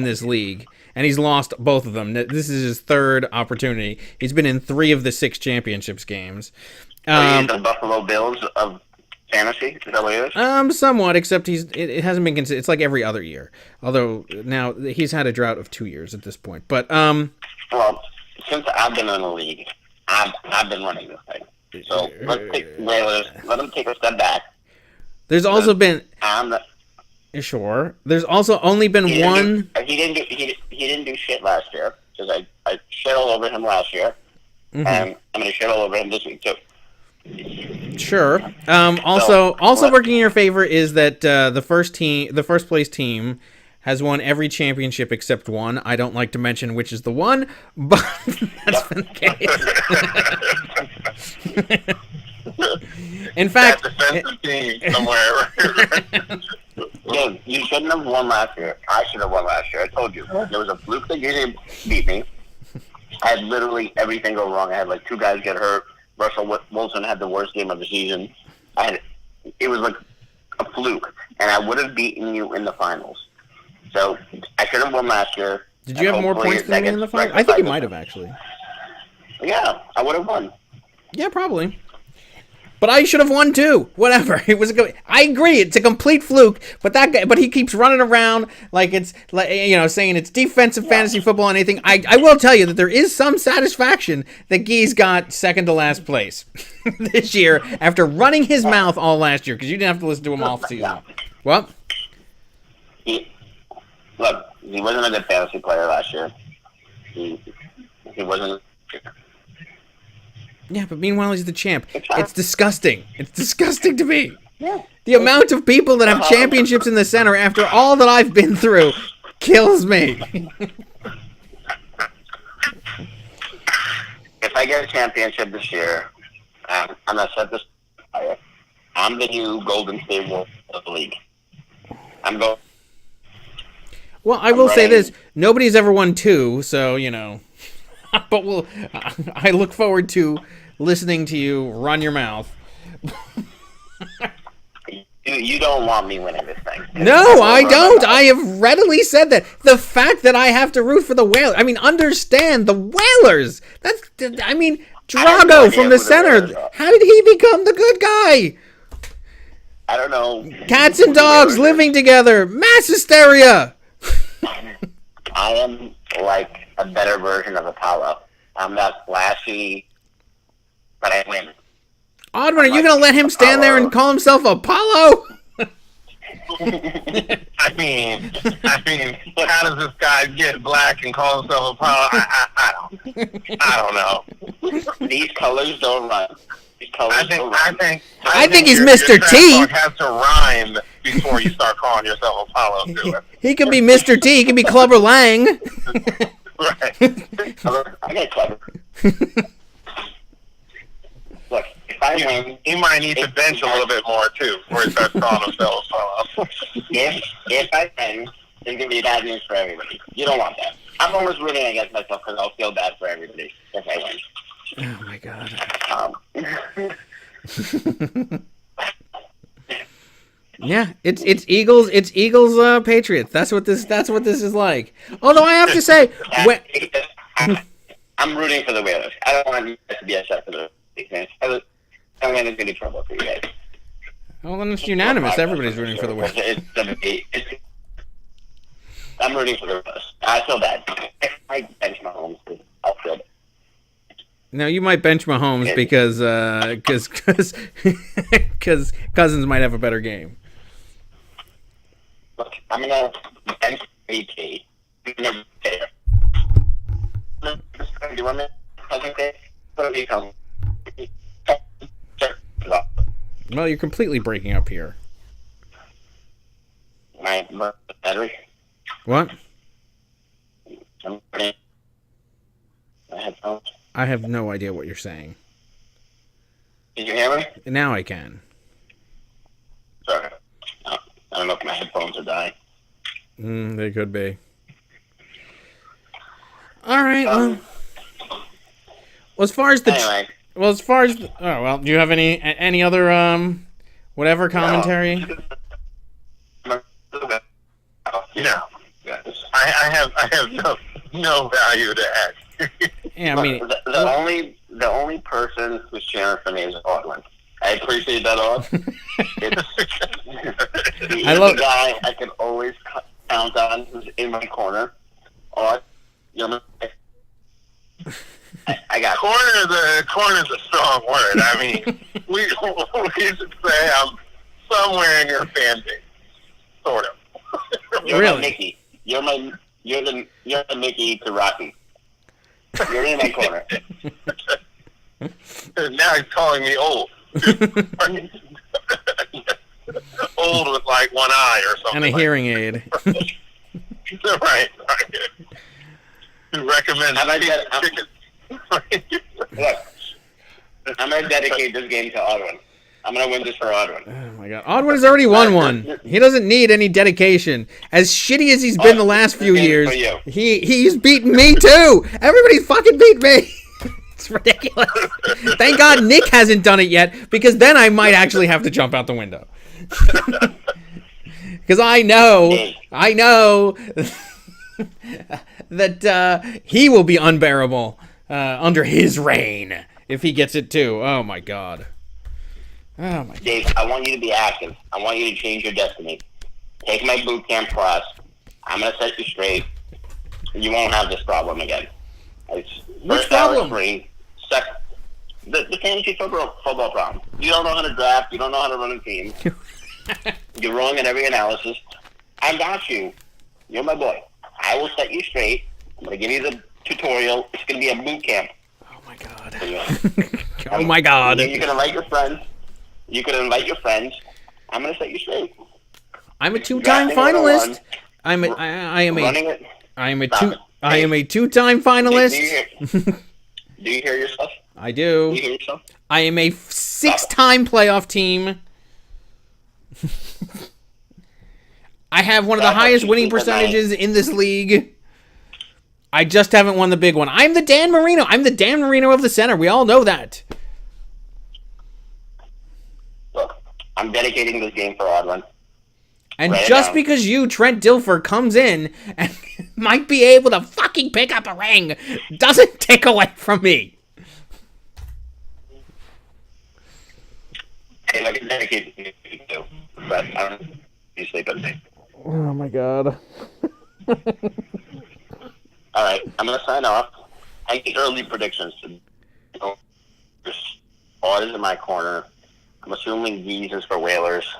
this league, and he's lost both of them. This is his third opportunity. He's been in 3 of the 6 championships games.
Are you the Buffalo Bills of fantasy? Is that what it is?
Somewhat, except it hasn't been considered. It's like every other year. Although now he's had a drought of 2 years at this point. But
well, since I've been in the league, I've been running this thing. So let's take Whalers. Let them take a step back.
There's also been. Sure. There's also only been one.
He didn't do shit last year because I shit all over him last year, and I'm gonna shit all over him this week too.
Sure. Also working in your favor is that the first place team has won every championship except one. I don't like to mention which is the one, but that's been the case. In fact,
defensive team somewhere.
Dude, you shouldn't have won last year. I should have won last year. I told you. There was a fluke that you didn't beat me. I had literally everything go wrong. I had like 2 guys get hurt. Russell Wilson had the worst game of the season. It was like a fluke, and I would have beaten you in the finals. So I should have won last year.
Did you have more points than me in the finals? I think you might have actually.
Yeah, I would have won.
Yeah, probably. But I should have won too. Whatever. It was I agree. It's a complete fluke. But that guy. But he keeps running around like it's like saying it's defensive fantasy football and anything. I will tell you that there is some satisfaction that Guy's got second to last place this year after running his mouth all last year because you didn't have to listen to him all season. Well,
look, he wasn't a good fantasy player last year. He wasn't.
Yeah, but meanwhile he's the champ. It's disgusting. It's disgusting to me.
Yeah.
The amount of people that have championships in the center after all that I've been through kills me.
If I get a championship this year, I'm going to set this fire. I'm the new Golden State Warriors of the league. I'm going.
Well, I will say this. Nobody's ever won 2, so, But I look forward to listening to you run your mouth.
You don't want me winning this thing.
No, I don't. I have readily said that. The fact that I have to root for the Whalers. I mean, understand the Whalers. Drago from the center. How did he become the good guy?
I don't know.
Cats and dogs living together. Mass hysteria.
I am like a better version of Apollo. I'm not flashy, but I win.
Audwin, are you going to let him stand there and call himself Apollo?
I mean, how does this guy get black and call himself a Apollo? I don't know.
These colors don't run.
I
think he's
your
Mr.
trash
T.
talk has to rhyme before you start calling yourself Apollo.
He could be Mr. T. He could be Clubber Lang.
Right.
I get clever. Look, if I win,
He might need to bench a little bit more too before he starts calling himself Apollo.
if I win, it's gonna be bad news for everybody. You don't want that. I'm always rooting against myself because I'll feel bad for everybody if I win.
Oh my god. Yeah, it's Eagles Patriots. That's what this is like. Although I have to say,
I'm rooting for the Whalers. I don't want you guys to be upset for the fans. I don't want there's gonna be trouble for you guys.
Well, then it's unanimous. Everybody's rooting for the Whalers.
I'm rooting for the Whalers. I feel bad. I bench my home. I'll feel bad.
No, you might bench Mahomes because Cousins might have a better game.
Look, I'm gonna bench AP. I'm gonna there. Do you want me?
Well, you're completely breaking up here.
My battery.
What?
I'm putting my headphones.
I have no idea what you're saying.
Did you hear me?
Now I can.
Sorry. I don't know if my headphones are dying.
They could be. All right. Well, as far as the
Anyway.
do you have any other whatever commentary?
No. I have no value to add.
Yeah, I mean,
the only person who's cheering for me is Audwin. I appreciate that, Aud. He's the guy I can always count on who's in my corner. Aud, you're my... I got
Corner's a strong word. I mean, we should say I'm somewhere in your fan base, sort of.
You're
Really?
my Mickey. You're the Mickey to Rocky. You're in my corner.
Now he's calling me old. Old with like one eye or something.
and a hearing aid.
Right. Recommend chicken.
Look, I'm going to dedicate this game to Audwin. I'm going to win this for Audwin.
Oh my god. Audwin has already won one. He doesn't need any dedication. As shitty as he's been the last few years, he's beaten me too. Everybody's fucking beat me. It's ridiculous. Thank God Nick hasn't done it yet, because then I might actually have to jump out the window. Because I know that he will be unbearable under his reign if he gets it too. Oh my god. Oh my
Dave, I want you to be active. I want you to change your destiny. Take my boot camp class. I'm going to set you straight. You won't have this problem again.
Which problem?
The fantasy football problem. You don't know how to draft. You don't know how to run a team. You're wrong in every analysis. I got you. You're my boy. I will set you straight. I'm going to give you the tutorial. It's going to be a boot camp.
Oh my god. Oh my god.
You can invite your friends. I'm going to set you straight.
I'm a two-time finalist. I am a two-time finalist.
Do you hear yourself?
I do.
Do you hear yourself?
I am a 6-time playoff team. I have one of the highest winning percentages in this league. I just haven't won the big one. I'm the Dan Marino. I'm the Dan Marino of the center. We all know that.
Look, I'm dedicating this game for Audwin.
And just because you, Trent Dilfer, comes in and might be able to fucking pick up a ring doesn't take away from me.
Hey, I can dedicate this game too, but I don't usually put me.
Oh my god.
Alright, I'm going to sign off. I get early predictions. Aud is in my corner. I'm assuming Geese is for Whalers.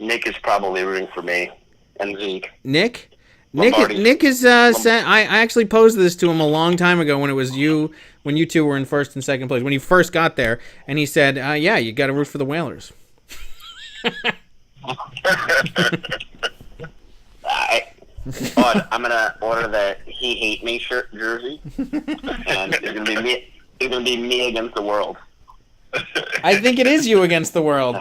Nick is probably rooting for me and Zeke.
Nick
Lombardi.
is saying, I actually posed this to him a long time ago when it was when you two were in first and second place when you first got there, and he said, yeah, you got to root for the Whalers.
I'm gonna order the "He Hate Me" shirt jersey, and it's gonna be me. It's gonna be me against the world.
I think it is you against the world.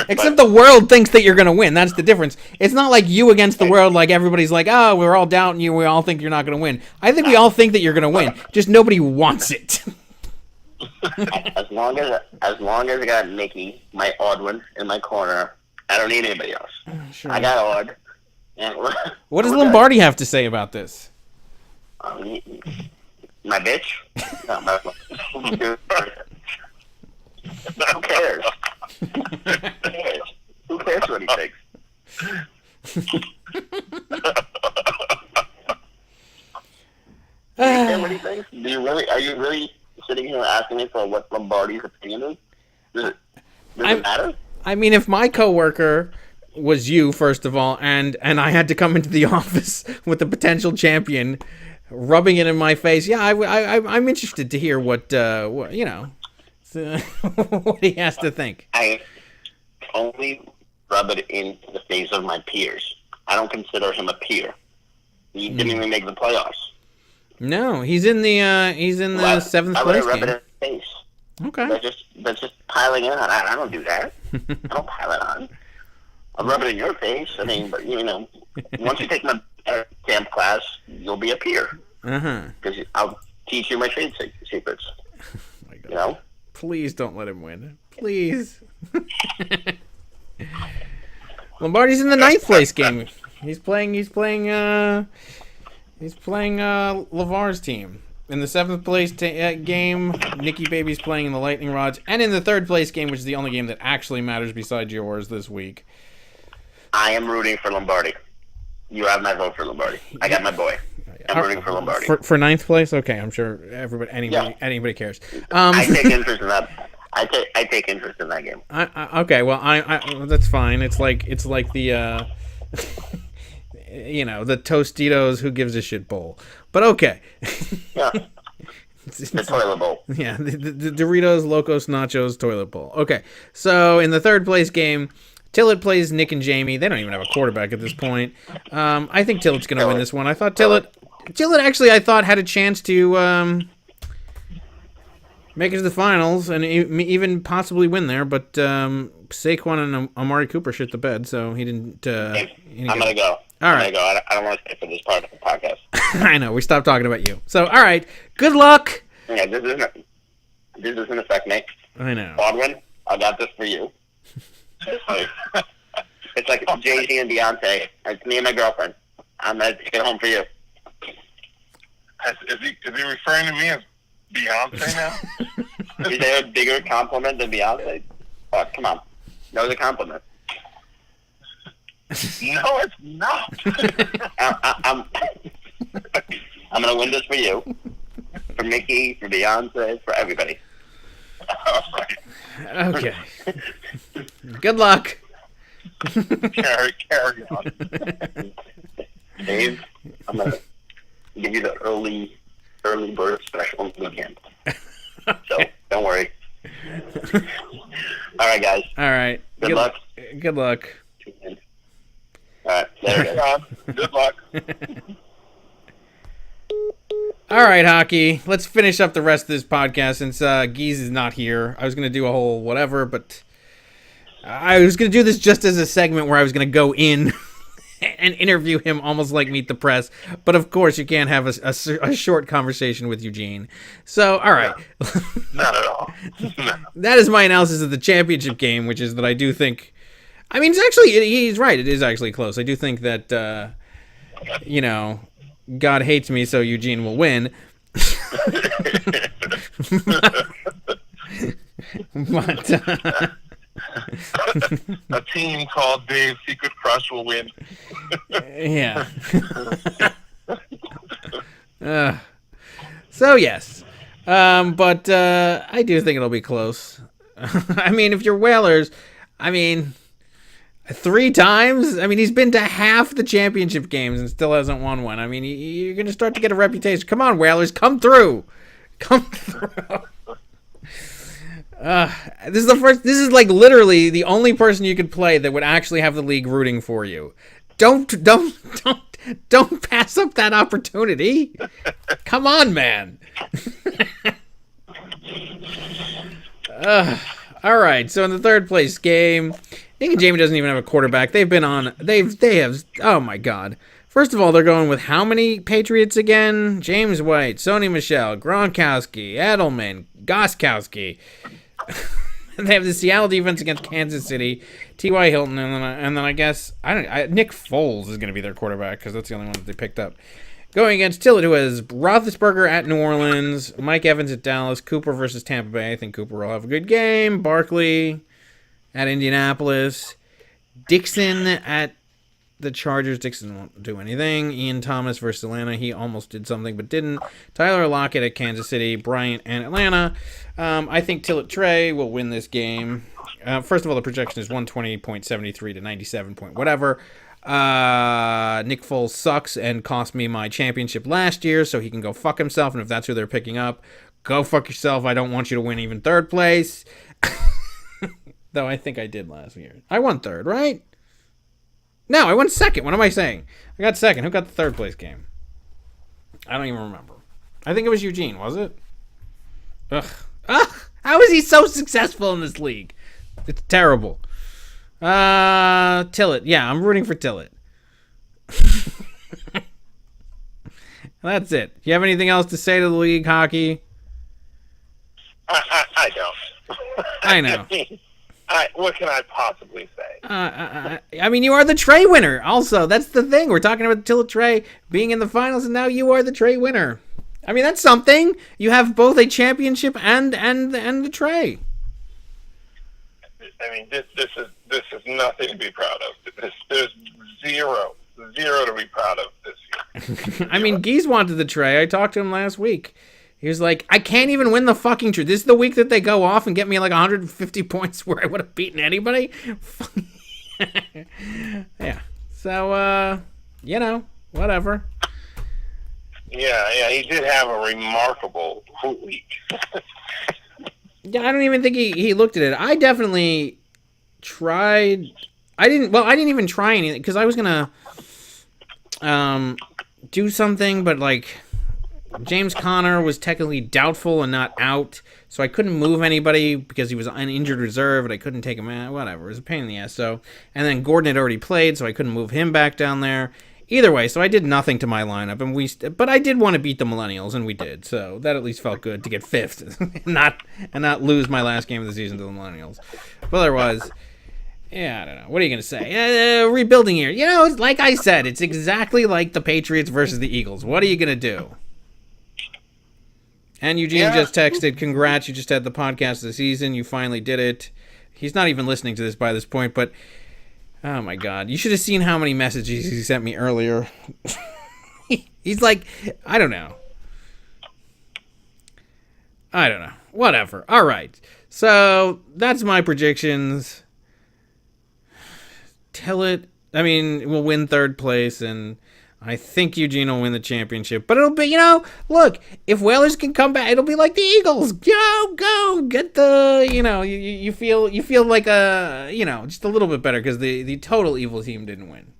Except the world thinks that you're gonna win. That's the difference. It's not like you against the world. Like everybody's like, oh, we're all doubting you. We all think you're not gonna win. I think we all think that you're gonna win. Just nobody wants it.
As long as I got Mickey, my Audwin, in my corner, I don't need anybody else.
Sure.
I got Aud. And
what does Lombardi have to say about this?
My bitch? No, who cares? Who cares what he thinks? Do you care what he thinks? Are you really sitting here asking me for what Lombardi's opinion is? Does it matter?
I mean, if my coworker was you, first of all, and I had to come into the office with the potential champion rubbing it in my face, yeah, I'm interested to hear what what he has to think.
I only rub it in the face of my peers. I don't consider him a peer. He didn't even make the playoffs.
No, he's in the seventh place
rub
game.
it in the face.
Okay.
That's just piling on. I don't do that. I don't pile it on. I'll rub it in your face. I mean, but once you take my camp class, you'll be a peer. Because I'll teach you my trade secrets.
Oh my God. Please don't let him win. Please. Lombardi's in the ninth place game. He's playing LeVar's team. In the seventh place game, Nikki Baby's playing in the Lightning Rods, and in the third place game, which is the only game that actually matters besides yours this week.
I am rooting for Lombardi. You have my vote for Lombardi. I got my boy. I'm rooting for Lombardi.
For ninth place? Okay, I'm sure anybody cares.
I take interest in that. I take interest in that game.
Okay, well, I that's fine. It's like the the Tostitos Who Gives a Shit bowl. But okay.
Yeah. The toilet bowl.
Yeah, the Doritos Locos Nachos toilet bowl. Okay, so in the third place game, Tillett plays Nick and Jamie. They don't even have a quarterback at this point. I think Tillett's going to win this one. I thought Tillett actually, had a chance to make it to the finals and even possibly win there, but Saquon and Amari Cooper shit the bed, so he didn't. I'm
going to go.
All right.
I'm going to go. I don't want to stay for this part of the podcast.
I know. We stopped talking about you. So, all right. Good luck.
Yeah, this doesn't affect me.
I know.
Audwin, I got this for you. It's like Jay-Z and Beyonce. It's me and my girlfriend. I'm going to take it home for you.
Is he referring to me as Beyonce now?
Is there a bigger compliment than Beyonce? Oh, come on. That was a compliment.
No, it's not.
I'm going to win this for you. For Mickey, for Beyonce, for everybody.
Okay. Good luck.
Carry on.
Dave, I'm going to give you the early bird special weekend. So, don't worry. All right, guys.
All right.
Good luck.
Good luck.
All right. Later, guys.
Good luck.
All right, hockey. Let's finish up the rest of this podcast since Geese is not here. I was going to do a whole whatever, but I was going to do this just as a segment where I was going to go in and interview him almost like Meet the Press. But, of course, you can't have a short conversation with Eugene. So, all right.
No, not at all. No.
That is my analysis of the championship game, which is that I do think... I mean, he's right. It is actually close. I do think that, God hates me, so Eugene will win. But
a team called Dave's Secret Crush will win.
Yeah. So, yes. But I do think it'll be close. I mean, if you're Whalers, I 3 times? I mean, he's been to half the championship games and still hasn't won one. I mean, you're going to start to get a reputation. Come on, Whalers, come through. Come through. This is like literally the only person you could play that would actually have the league rooting for you. Don't pass up that opportunity. Come on, man. All right, so in the third place game, Nick and Jamie doesn't even have a quarterback. They have, oh my God. First of all, they're going with how many Patriots again? James White, Sony Michel, Gronkowski, Edelman, Goskowski. They have the Seattle defense against Kansas City, T.Y. Hilton, and then I guess, Nick Foles is going to be their quarterback because that's the only one that they picked up. Going against Tillett, who has Roethlisberger at New Orleans, Mike Evans at Dallas, Cooper versus Tampa Bay. I think Cooper will have a good game. Barkley at Indianapolis. Dixon at the Chargers. Dixon won't do anything. Ian Thomas versus Atlanta. He almost did something but didn't. Tyler Lockett at Kansas City. Bryant and Atlanta. I think Tillett Trey will win this game. First of all, the projection is 120.73 to 97 point whatever. Nick Foles sucks and cost me my championship last year, so he can go fuck himself, and if that's who they're picking up, go fuck yourself. I don't want you to win even third place. Though I think I did last year. I won third, right? No, I won second. What am I saying? I got second. Who got the third place game? I don't even remember. I think it was Eugene, was it? Ugh. How is he so successful in this league? It's terrible. Tillett. Yeah, I'm rooting for Tillett. That's it. Do you have anything else to say to the league, Hockey?
I don't.
I know.
What can I possibly say?
I mean, you are the Trey winner. Also, that's the thing. We're talking about Tillett Trey being in the finals, and now you are the Trey winner. I mean, that's something. You have both a championship and the Trey.
I mean, this is nothing to be proud of. There's zero to be proud of this year.
I mean, Geese wanted the Trey. I talked to him last week. He was like, I can't even win the fucking Trey. This is the week that they go off and get me like 150 points where I would have beaten anybody. Yeah. So, whatever.
Yeah, he did have a remarkable week.
Yeah, I don't even think he looked at it. I definitely tried. I didn't even try anything because I was going to do something, but like James Conner was technically doubtful and not out, so I couldn't move anybody because he was an injured reserve, and I couldn't take him out. Whatever, it was a pain in the ass. So, and then Gordon had already played, so I couldn't move him back down there. Either way, so I did nothing to my lineup, but I did want to beat the Millennials, and we did. So that at least felt good to get fifth, and not lose my last game of the season to the Millennials. But otherwise, yeah, I don't know. What are you gonna say? Rebuilding here. Like I said, it's exactly like the Patriots versus the Eagles. What are you gonna do? And Eugene just texted, congrats, you just had the podcast of the season. You finally did it. He's not even listening to this by this point, but oh my God. You should have seen how many messages he sent me earlier. He's like, I don't know. Whatever. All right. So that's my predictions. Tillett, will win third place, and I think Eugene will win the championship. But it'll be, look, if Whalers can come back, it'll be like the Eagles. Go, get the, you feel like just a little bit better because the total evil team didn't win.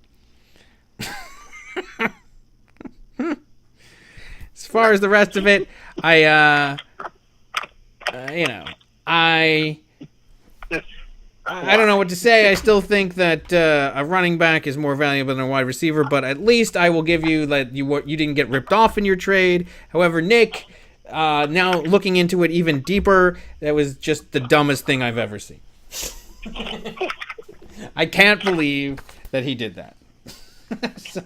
As far as the rest of it, I don't know what to say. I still think that a running back is more valuable than a wide receiver, but at least I will give you that you didn't get ripped off in your trade. However, Nick, now looking into it even deeper, that was just the dumbest thing I've ever seen. I can't believe that he did that. So,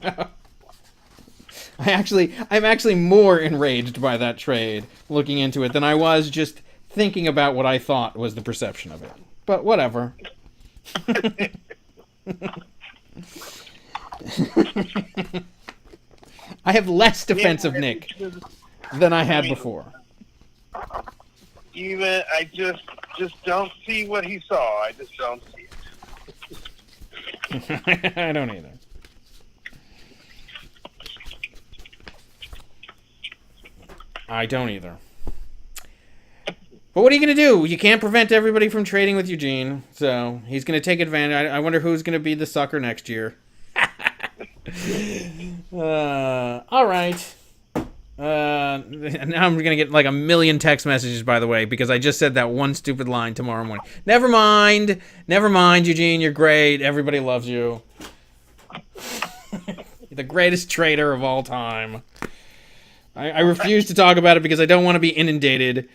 I'm actually more enraged by that trade looking into it than I was just thinking about what I thought was the perception of it. But whatever. I have less defense of Nick than I had before.
Even I just don't see what he saw. I just don't see it.
I don't either. I don't either. But what are you going to do? You can't prevent everybody from trading with Eugene, so he's going to take advantage. I wonder who's going to be the sucker next year. All right. Now I'm going to get like a million text messages, by the way, because I just said that one stupid line tomorrow morning. Never mind, Eugene. You're great. Everybody loves you. You're the greatest trader of all time. I refuse to talk about it because I don't want to be inundated.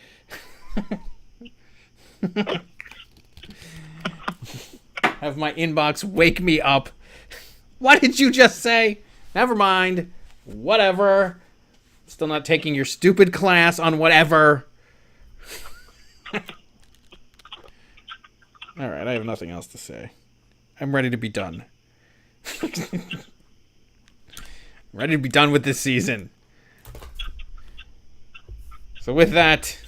Have my inbox wake me up. What did you just say? Never mind. Whatever. Still not taking your stupid class on whatever. Alright, I have nothing else to say. I'm ready to be done. Ready to be done with this season. So with that,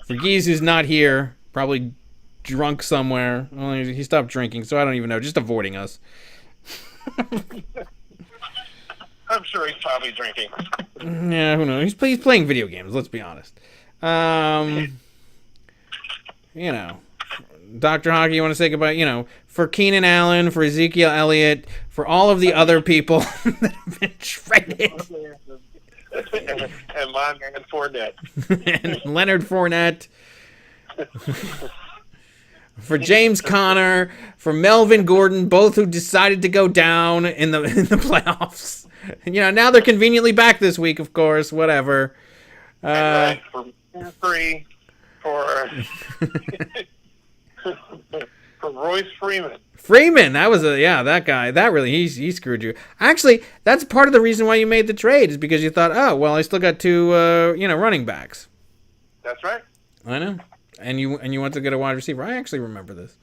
Verghese, who's not here, probably drunk somewhere. Well, he stopped drinking, so I don't even know. Just avoiding us.
I'm sure he's probably drinking.
Yeah, who knows? He's playing video games, let's be honest. You know, Dr. Hockey, you want to say goodbye? For Keenan Allen, for Ezekiel Elliott, for all of the other people that have been traded.
And my man Fournette.
And Leonard Fournette. For James Conner, for Melvin Gordon, both who decided to go down in the playoffs. Now they're conveniently back this week, of course. Whatever.
For free, for Royce Freeman,
that was that guy. That really he screwed you. Actually, that's part of the reason why you made the trade is because you thought, oh well, I still got two running backs.
That's right.
I know. And you want to get a wide receiver. I actually remember this.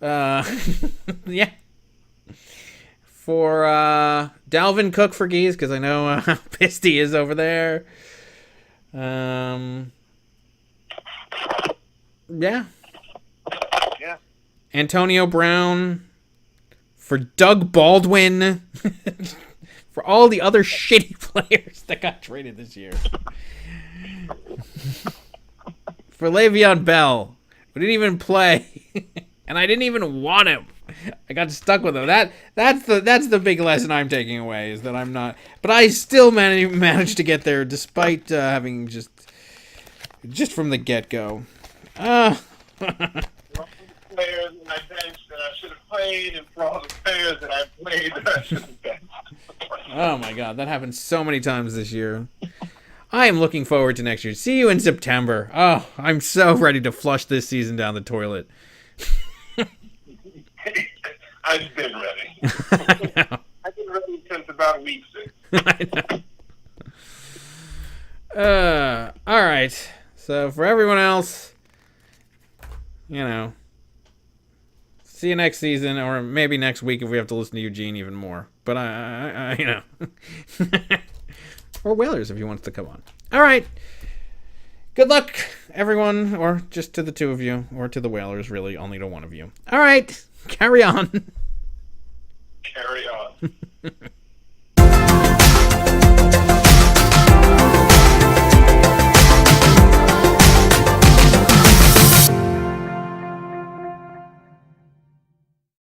Yeah. For Dalvin Cook for Geese, because I know how pissed he is over there. Yeah.
Yeah.
Antonio Brown. For Doug Baldwin. For all the other shitty players that got traded this year. For Le'Veon Bell, who didn't even play, and I didn't even want him. I got stuck with him. That's the big lesson I'm taking away is that I'm not. But I still managed to get there despite having just from the get go.
Players that I benched that I should have played, and for all the players that I played that I should have benched.
Oh my God, that happened so many times this year. I am looking forward to next year. See you in September. Oh, I'm so ready to flush this season down the toilet.
I've been ready.
I know.
I've been ready since about week 6.
I know. All right. So for everyone else, see you next season, or maybe next week if we have to listen to Eugene even more. But I or Whalers if he wants to come on. All right. Good luck, everyone, or just to the two of you, or to the Whalers, really, only to one of you. All right. Carry on.
Carry on.